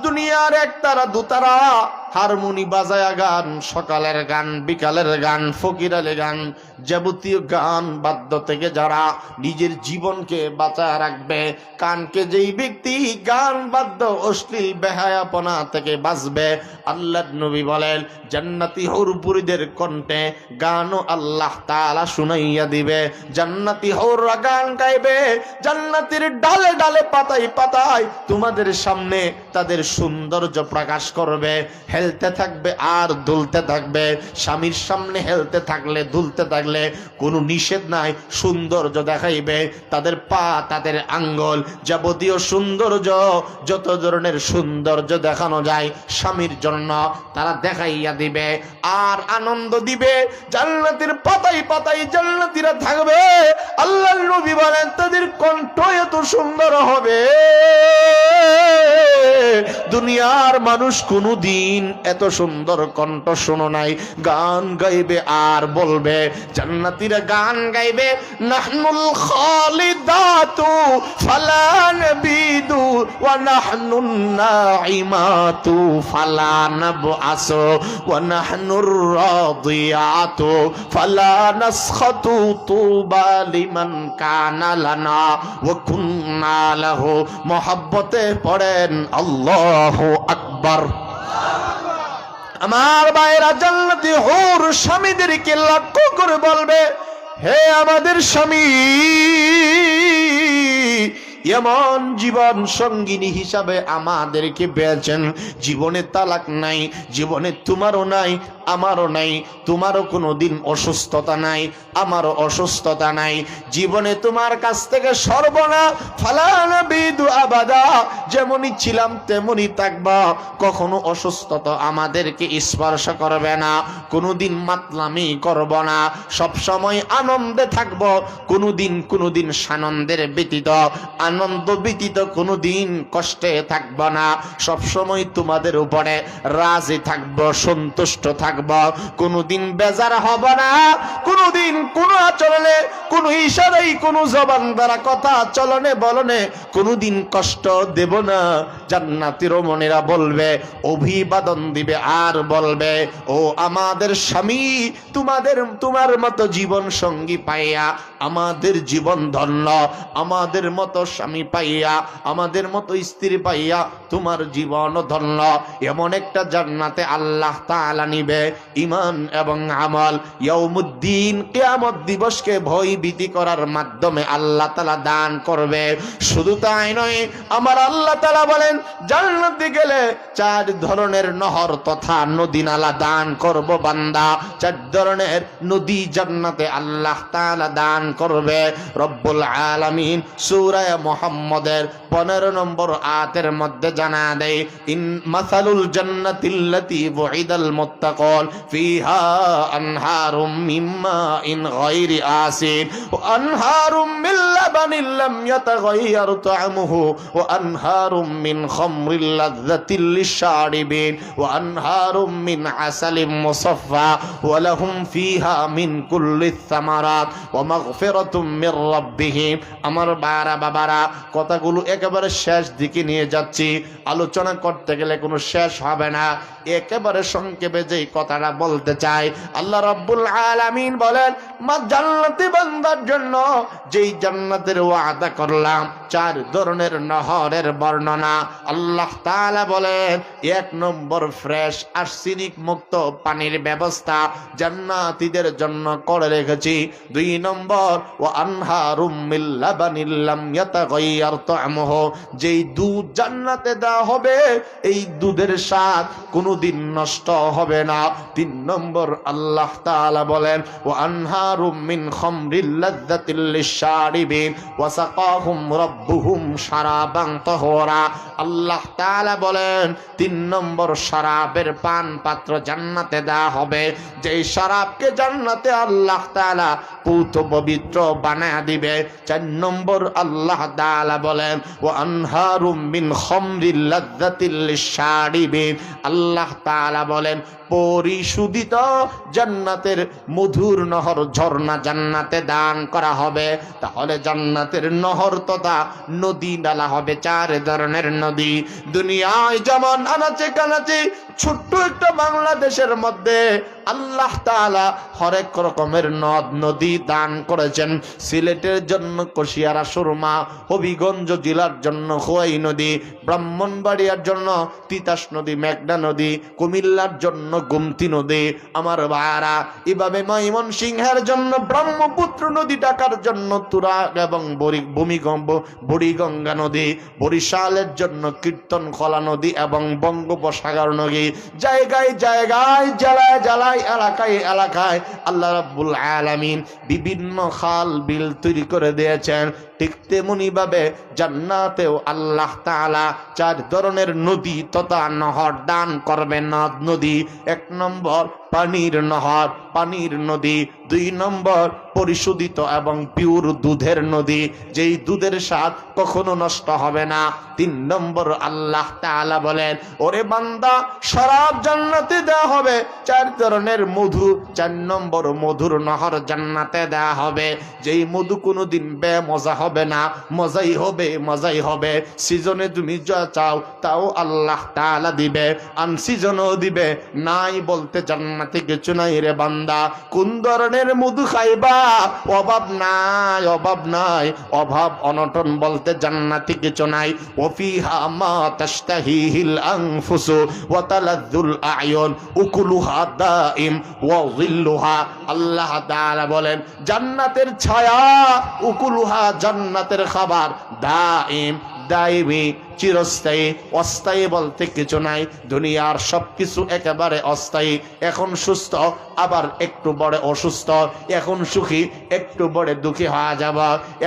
দুনিয়ার একতারা দুতারা হারমোনি বাজায়া গান, সকালের গান, বিকালের গান, ফকিরালে গান, যাবতীয় গান বাদ্য থেকে যারা নিজের জীবনকে বাঁচায় রাখবে, কানকে যেই ব্যক্তি গান বাদ্য অশ্লীল বেহায়াপনা থেকে বাঁচবে, আল্লাহর নবী বলেন জান্নাতি হুরপুরীদের কণ্ঠে গানও আল্লাহ তাআলা শুনাইয়া দিবে। জান্নাতি হুররা গান গাইবে, জান্নাতের ডালে ডালে পাতায় পাতায় তোমাদের সামনে তাদের সৌন্দর্য প্রকাশ করবে। হেলতে থাকবে আর দুলতে থাকবে, স্বামীর সামনে হেলতে থাকলে দুলতে থাকলে কোনো নিষেধ নাই, সৌন্দর্য দেখাইবে। তাদের পা, তাদের আঙ্গুল, যাবতীয় সৌন্দর্য, যত ধরনের সৌন্দর্য দেখানো যায় স্বামীর জন্য তারা দেখাইয়া দিবে আর আনন্দ দিবে। জান্নাতের পাতায় পাতায় জান্নাতীরা থাকবে। আল্লাহর নবী বলেন তাদের কণ্ঠ এত সুন্দর হবে দুনিয়ার মানুষ কোনোদিন এত সুন্দর কণ্ঠ শোনো নাই। গান গাইবে আর বলবে, জান্নাতীরা গান গাইবে, নাহনুল খালিদাতু ফালা নাবিদু ওয়া নাহনুন নাইমাতু ফালা নাবআসু ওয়া নাহনুর রাদিয়াতু ফালা নাসখাতু তুবা লিমান কানা লানা ওয়া কুন্না লাহু মুহাব্বতে পড়েন আল্লাহু আকবার। আমার ভাইরা, জান্নাতি হুর স্বামীদেরকে লক্ষ্য করে বলবে, হে আমাদের স্বামী, এমন জীবন সঙ্গিনী হিসাবে আমাদেরকে পেয়েছেন, জীবনে তালাক নাই, জীবনে তোমারও নাই আমারও নাই, তোমারও কোনোদিন অসুস্থতা নাই আমারও অসুস্থতা নাই, জীবনে তোমার কাছ থেকে সর্বনা ফালানা বিদু আবাদা, যেমনই ছিলাম তেমনই থাকবা, কখনো অসুস্থতা আমাদেরকে স্পর্শ করবে না, কোনোদিন মাতলামি করব না, সব সময় আনন্দে থাকব, কোনোদিন সানন্দের ব্যতীত, আনন্দ ব্যতীত কোনোদিন কষ্টে থাকব না, সব সময় তোমাদের উপরে রাজি থাকব, সন্তুষ্ট থাকব, কোনোদিন বেজার হব না, কোনোদিন কোনো আচরণে, কোনো ইশারায়, কোনো জবান দ্বারা, কথা চলনে বলনে কোনোদিন কষ্ট দেব না। জান্নাতীর মনেরা বলবে, অভিবাদন দিবে আর বলবে, ও আমাদের স্বামী, তোমার মতো জীবন সঙ্গী পাইয়া আমাদের জীবন ধন্য, আমাদের মতো স্বামী পাইয়া, আমাদের মতো স্ত্রী পাইয়া তোমার জীবন ধন্য। এমন একটা জান্নাতে আল্লাহ তাআলা নিবে ঈমান এবং আমল, ইয়াউমুদ্দিন কিয়ামত দিবসকে ভয় ভীতি করার মাধ্যমে আল্লাহ তাআলা দান করবে। শুধু তাই নয়, আমার আল্লাহ তাআলা বলেন, জান্নাতে গেলে 4 ধরনের নহর তথা নদী নালা দান করব বান্দা, 4 ধরনের নদী জান্নাতে আল্লাহ তাআলা দান করবে। রব্বুল আলামিন সূরা মুহাম্মদের 15 নম্বর আয়াতের মধ্যে জানা দেয়, ইন মাসালুল জান্নাতিল্লাতী বুইদাল মুত্তাকুন ফিহা আনহারুম মিন মাইন গায়রি আসিন ওয়া আনহারুম মিন লাবানিন লাম ইয়াতাগায়্যার তা'আমুহু ওয়া আনহারুম মিন খামরিল লাযযাতিল লিশারিবিন ওয়া আনহারুম মিন আসালিম মুসাফফা ওয়া লাহুম ফিহা মিন কুল্লিস সামারাত ওয়া মাগফিরাতুম মির রাব্বিহিম। আমার বাবারা, কথাগুলো একেবারে শেষ দিকে নিয়ে যাচ্ছি, আলোচনা করতে গেলে কোনো শেষ হবে না, একেবারে সংক্ষেপে যেই কথাটা বলতে চাই, আল্লাহ রাব্বুল আলামিন বলেন, মা জান্নাতি বান্দার জন্য যেই জান্নাতের ওয়াদা করলাম, 4 ধরনের নহরের বর্ণনা আল্লাহ তাআলা বলেন, 1 নম্বর ফ্রেশ আর্সেনিক মুক্ত পানির ব্যবস্থা জান্নাতীদের জন্য করে রেখেছি। 2 নম্বর, ওয়া আনহারুম মিন লাবানিন লাম ইয়াতাগায়্যার তা'আমুহু, যেই দুধ জান্নাতে দেওয়া হবে, এই দুধের স্বাদ কোনোদিন নষ্ট হবে না। 3 নম্বর, আল্লাহ তাআলা বলেন, ওয়া আনহারুম মিন খামরিল লাযযাতিল লিশারিবিন ওয়া সাকাহুম রাব্বুহুম শারাবান তাহুরা। আল্লাহ তাআলা বলেন, 3 নম্বর, শরাবের পান পাত্র জান্নাতে দেওয়া হবে, যেই শরাবকে জান্নাতে আল্লাহ তাআলা পূত পবিত্র বানায়া দিবে। 4 নম্বর, আল্লাহ তাআলা বলেন, ওয়া আনহারুম মিন খামরিল লাযযাতিল লিশারিবিন, আল্লাহ তাআলা বলেন, পরিশোধিত জান্নাতের মধুর নহর ঝর্ণা জান্নাতে দান করা হবে। তাহলে জান্নাতের নহর তথা নদী নালা হবে 4 ধরনের নদী। দুনিয়ায় যেমন আনাচে কানাচে ছোট্ট একটা বাংলাদেশের মধ্যে আল্লাহ তাআলা হরেক রকমের নদ নদী দান করেছেন। সিলেটের জন্য কুশিয়ারা সুরমা, হবিগঞ্জ জেলার জন্য খোয়াই নদী, ব্রাহ্মণবাড়িয়ার জন্য তিতাস নদী, মেঘনা নদী, কুমিল্লার জন্য গোমতী নদী। আমার ভাইরা, এভাবে ময়মনসিংহের জন্য ব্রহ্মপুত্র নদী, ঢাকার জন্য তুরা এবং বুড়িগঙ্গা নদী, বরিশালের জন্য কীর্তনখোলা নদী এবং বঙ্গোপসাগর নদী। জায়গায় জায়গায়, জেলায় জেলায়, এলাকায় এলাকায় আল্লাহ রাব্বুল আলামিন বিভিন্ন খাল বিল তৈরি করে দিয়েছেন। ঠিক তেমনি ভাবে জান্নাতেও আল্লাহ তাআলা 4 ধরনের নদী তথা নহর দান করবেন। নদ নদী, 1 নম্বর পানির নহর, পানির নদী। 2 নম্বর পরিশোধিত এবং পিওর দুধের নদী, যেই দুধের স্বাদ কখনো নষ্ট হবে না। 3 নম্বর আল্লাহ তাআলা বলেন, ওরে বান্দা শরাব জান্নাতে দেওয়া হবে 4 ধরনের মধু, 4 নম্বর মধুর নহর জান্নাতে দেওয়া হবে, যেই মধু কোনোদিন বেমজা হবে না, মজাই হবে মজাই হবে। সিজনে তুমি যা চাও তাও আল্লাহ তাআলা দিবে, আনসিজনও দিবে। নাই বলতে জান্নাতে কিছু নাই রে বান্দা। কোন ধরনের মধু খাইবা? অভাব নাই, অভাব নাই, অভাব অনটন বলতে জান্নাতে কিছু নাই। ওফিহা মা তাশতাহিহিল আনফুসু ওয়া তালাযুল আয়ুন উকুলুহা দাইম ওয়া যিল্লুহা। আল্লাহ তাআলা বলেন জান্নাতের ছায়া, উকুলুহা জান্নাতের খাবার, দাইম দাইমি চিরস্থায়ী, অস্থায়ী বলতে কিছু নাই। দুনিয়ার সবকিছু একেবারে অস্থায়ী। এখন সুস্থ আবার একটু বড় অসুস্থ, এখন সুখী একটু বড় দুঃখী হওয়া যাব,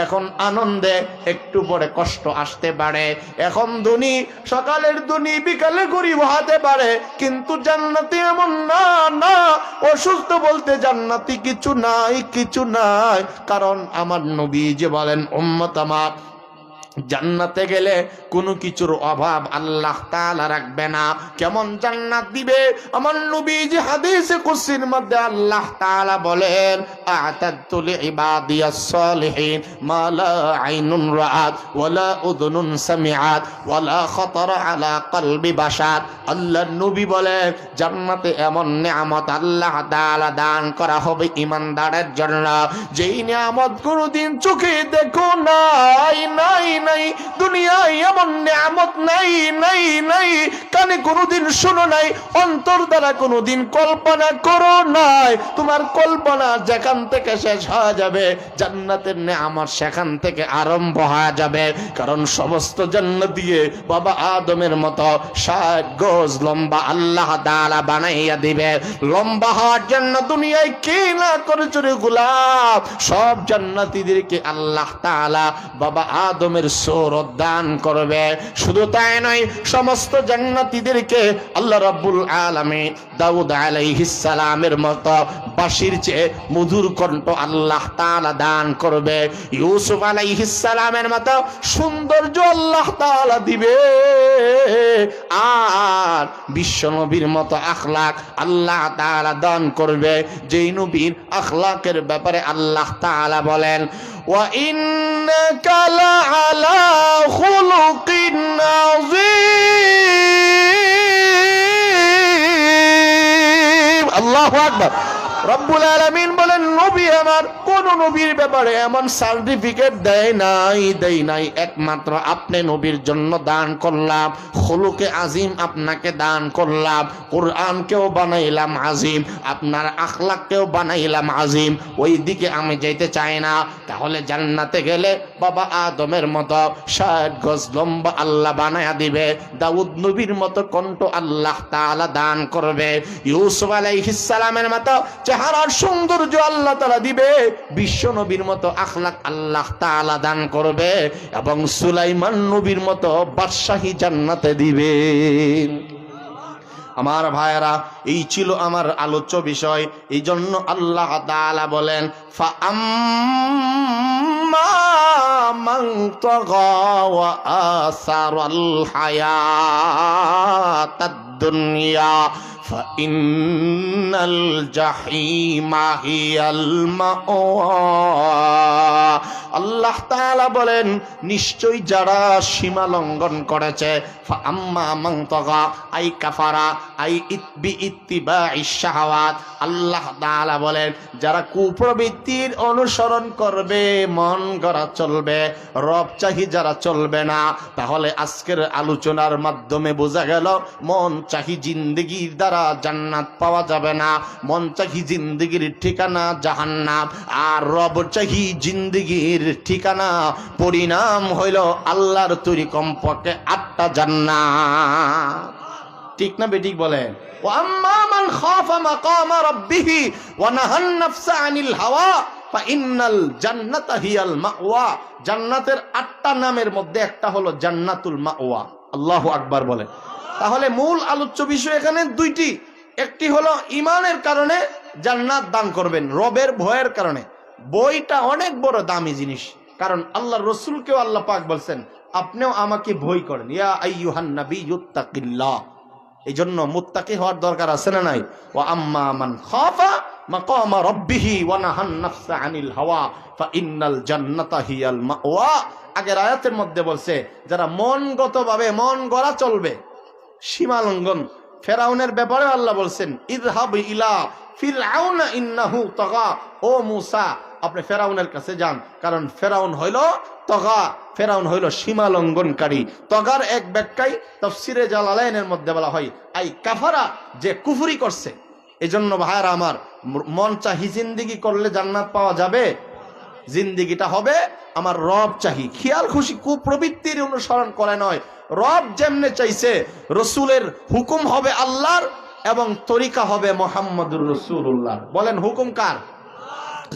এখন আনন্দে একটু বড় কষ্ট আসতে পারে, এখন ধনী সকালের ধনী বিকালে গরিব হতে পারে। কিন্তু জান্নাতে এমন না, না, অসুস্থ বলতে জান্নাতে কিছু নাই, কিছু নাই। কারণ আমার নবী যে বলেন উম্মত আমার জান্নাতে গেলে কোনো কিছুর অভাব আল্লাহ তাআলা রাখবে না। কেমন জান্নাত দিবে? আমার নবীজি হাদিসে কুদসির মধ্যে আল্লাহ তাআলা বলেন, আ'তাদতু লিইবাদিয়াস সালিহিন মা লা আইনুন রাআত ওয়ালা উযুনুন সামিআত ওয়ালা খাতারা আলা কলবি বাশার। আল্লাহর নবী বলেন জান্নাতে এমন নিয়ামত আল্লাহ তাআলা দান করা হবে ঈমানদারের জন্য, যেই নিয়ামত কোনোদিন চোখে দেখো নাই, নাই নাই। দুনিয়ায় এমন নিয়ামত নাই, নাই, নাই। কানে কোনোদিন শোনো নাই, অন্তর দ্বারা কোনোদিন কল্পনা করো নাই। তোমার কল্পনা যেখান থেকে শেষ হয়ে যাবে, জান্নাতের নিয়ামত সেখান থেকে আরম্ভ হয়ে যাবে। কারণ সমস্ত জান্নাত দিয়ে বাবা আদমের মতো 60 গজ লম্বা আল্লাহ তাআলা বানাইয়া দিবে। লম্বা হওয়ার জন্য দুনিয়ায় কে না করেছে রে গোলাম? সব জান্নাতীদেরকে আল্লাহ তাআলা বাবা আদমের সূরত দান করবে। শুধু তাই নয়, সমস্ত জান্নাতীদেরকে আল্লাহ রাব্বুল আলামিন দাউদ আলাইহিস সালামের মতো বাঁশির চেয়ে মধুর কণ্ঠ আল্লাহ তাআলা দান করবে। ইউসুফ আলাইহিস সালামের মতো সৌন্দর্য আল্লাহ তাআলা দিবে। আর বিশ্ব নবীর মতো আখলাক আল্লাহ তাআলা দান করবে, যেই নবীর আখলাকের ব্যাপারে আল্লাহ তাআলা বলেন, ওয়া ইন্নাকা লাআলা খুলুকিন আযীম। আল্লাহু আকবার। রব্বুল আলামিন বলেন নবী আমার কোন নবীর ব্যাপারে এমন সার্টিফিকেট দেয় নাই, একমাত্র আপনি নবীর জন্য দান করলাম। খুলুকে আজিম আপনাকে দান করলাম, কোরআনকেও বানাইলাম আজিম, আপনার আখলাককেও বানাইলাম আজিম। ওই দিকে আমি যেতে চাই না। তাহলে জান্নাতে গেলে বাবা আদমের মতো 60 গজ লম্বা আল্লাহ বানায়া দিবে, দাউদ নবীর মতো কণ্ঠ আল্লাহ তাআলা দান করবে, ইউসুফ আলাইহিস সালামের মতো চেহারার সৌন্দর্য আল্লাহ তাআলা দিবে, বিশ্ব নবীর মতো আখলাক আল্লাহ তাআলা দান করবে, এবং সুলাইমান নবীর মতো বাদশাহী জান্নাতে দিবে। আমার ভাইয়েরা, এই ছিল আমার আলোচ্য বিষয়। এই জন্য আল্লাহ তাআলা বলেন, ফাআম্মা মান তাগা ওয়া আসারাল হায়াতাদ দুনিয়া ফাইন্নাল জাহিমা হিয়াল মাওয়া। আল্লাহ তাআলা বলেন নিশ্চয়ই যারা সীমা লঙ্ঘন করেছে, ফাআম্মা মান তাগা আই কাফারা আই ইত্তিবাইশ শাহাওয়াত। আল্লাহ তাআলা বলেন যারা কুপ্রবৃত্তির অনুসরণ করবে, মন গড়া চলবে, রব চাহি যারা চলবে না। তাহলে আজকের আলোচনার মাধ্যমে বোঝা গেল মন চাহি জিন্দেগির দ্বারা জান্নাত পাওয়া যাবে না, মন চাহি জিন্দেগির ঠিকানা জাহান্নাম। আর রব চাহি জিন্দেগির ঠিকানা পরিণাম হইল আল্লাহর তৈরি কমপক্ষে 8টা জান্নাত। ঠিক না বেঠিক বলেন? ওয়াম্মা মান খাফা মাকামা রাব্বিহি ওয়া নাহান নাফসা আনিল হাওয়া ফাইন্নাল জান্নাতা হিয়াল মাওয়া। জান্নাতের 8টা নামের মধ্যে একটা হলো জান্নাতুল মাওয়া। আল্লাহু আকবার বলেন। তাহলে মূল আলোচ্য বিষয় এখানে 2টি। একটি হলো ঈমানের কারণে জান্নাত দান করবেন, রবের ভয়ের কারণে। বইটা অনেক বড় দামি জিনিস, কারণ আল্লাহর রাসূলকেও আল্লাহ পাক বলছেন আপনিও আমাকে ভয় করেন, ইয়া আইয়ুহান নাবিয়্যুত্তাকিল্লাহ। এই জন্য মুত্তাকি হওয়ার দরকার আছে না নাই? ওয়া আম্মা মান খাফা মাকামা রাব্বিহি ওয়া নাহান নাফসা আনিল হাওয়া ফা ইন্নাল জান্নাতা হিয়াল মাওয়া। আগের আয়াতের মধ্যে বলছে যারা মনগতভাবে মন গড়া চলবে, সীমা লঙ্ঘন। ফেরাউনের ব্যাপারে আল্লাহ বলছেন ইযহাব ইলা ফিরআউনা ইন্নাহু তাগা, ও মূসা আপনি ফেরাউনের কাছে যান, কারণ ফেরাউন হইল তগা, ফেরাউন হইল সীমা লঙ্ঘনকারী। তগার এক ব্যাখ্যায় তাফসিরে জালালাইনের মধ্যে বলা হয় আই কাফারা, যে কুফরি করছে। এজন্য ভাইরা আমার, মন চাহি জিন্দিগি করলে জান্নাত পাওয়া যাবে? জিন্দিগিটা হবে আমার রব চাহি, খেয়াল খুশি কুপ্রবৃত্তির অনুসরণ করে নয়। রব যেমনে চাইছে রসুলের হুকুম হবে আল্লাহর এবং তরিকা হবে মুহাম্মদুর রাসূলুল্লাহ। বলেন হুকুম কার?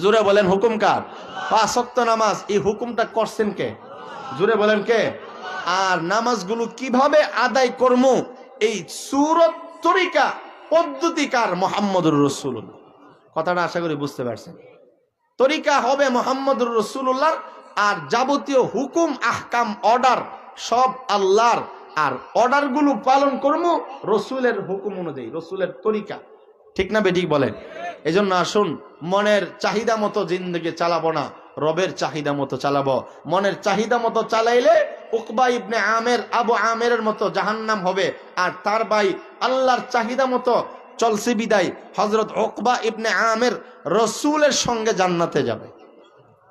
জোরে বলেন হুকুম কার? 5 ওয়াক্ত নামাজ, এই হুকুমটা করছেন কে? জোরে বলেন কে? আর নামাজগুলো কিভাবে আদায় করবো, এই সূরত তরিকা পদ্ধতিকার মুহাম্মদুর রাসূলুল্লাহ। কথাটা আশা করি বুঝতে পারছেন। তরিকা হবে মুহাম্মদুর রাসূলুল্লাহ, আর যাবতীয় হুকুম আহকাম অর্ডার সব আল্লাহর, আর অর্ডারগুলো পালন করবো রসুলের হুকুম অনুযায়ী, রসুলের তরিকা। ঠিক না বেঠিক বলেন? এজন্য আসুন মনের চাহিদা মতো জিন্দগি চালাবো না, রবের চাহিদা মতো চালাবো। মনের চাহিদা মতো চালাইলে উকবা ইবনে আমের, আবু আমেরের মতো জাহান্নাম হবে, আর তার ভাই আল্লাহর চাহিদা মতো চলছে বিদায় হযরত উকবা ইবনে আমের রসুলের সঙ্গে জান্নাতে যাবে।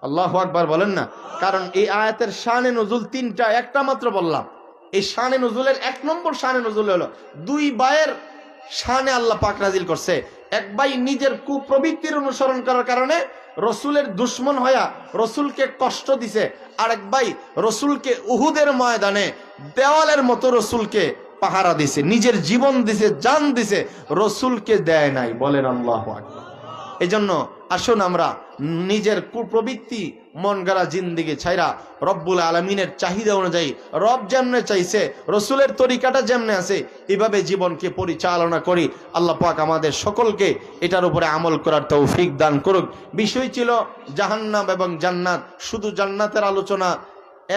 আল্লাহু আকবার বলেন না? কারণ এই আয়াতের শানে নুজুল 3টা, একটা মাত্র বললাম। এই শানে নুজুলের 1 নম্বর শানে নুজুল হলো 2 ভাইয়ের শানে আল্লাহ পাক নাজিল করছে। এক ভাই নিজের কুপ্রবৃত্তির অনুসরণ করার কারণে রসুলের দুশ্মন হইয়া রসুলকে কষ্ট দিছে, আর এক ভাই রসুলকে উহুদের ময়দানে দেওয়ালের মতো রসুলকে পাহারা দিছে, নিজের জীবন দিছে, জান দিছে, রসুলকে দেয় নাই। বলেন আল্লাহু আকবার। এজন্য আসুন আমরা নিজের কুপ্রবৃত্তি মন গড়া জিন্দিগি ছাইরা রব্বুল আলামিনের চাহিদা অনুযায়ী, রব যেমনে চাইছে, রসুলের তরিকাটা যেমনে আছে, এভাবে জীবনকে পরিচালনা করি। আল্লাহ পাক আমাদের সকলকে এটার উপরে আমল করার তৌফিক দান করুক। বিষয় ছিল জাহান্নাম এবং জান্নাত। শুধু জান্নাতের আলোচনা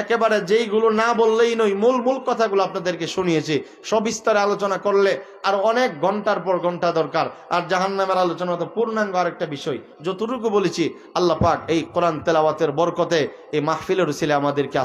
একেবারে যেইগুলো না বললেই নয়, মূল কথাগুলো আপনাদেরকে শুনিয়েছি। সবিস্তারে আলোচনা করলে আর অনেক ঘন্টার পর ঘন্টা দরকার। আর জাহান্নামের আলোচনা তো পূর্ণাঙ্গ আরেকটা বিষয়। যতটুকু বলেছি আল্লাহ পাক এই কোরআন তেলাওয়াতের বরকতে এই মাহফিলের উসিলে আমাদেরকে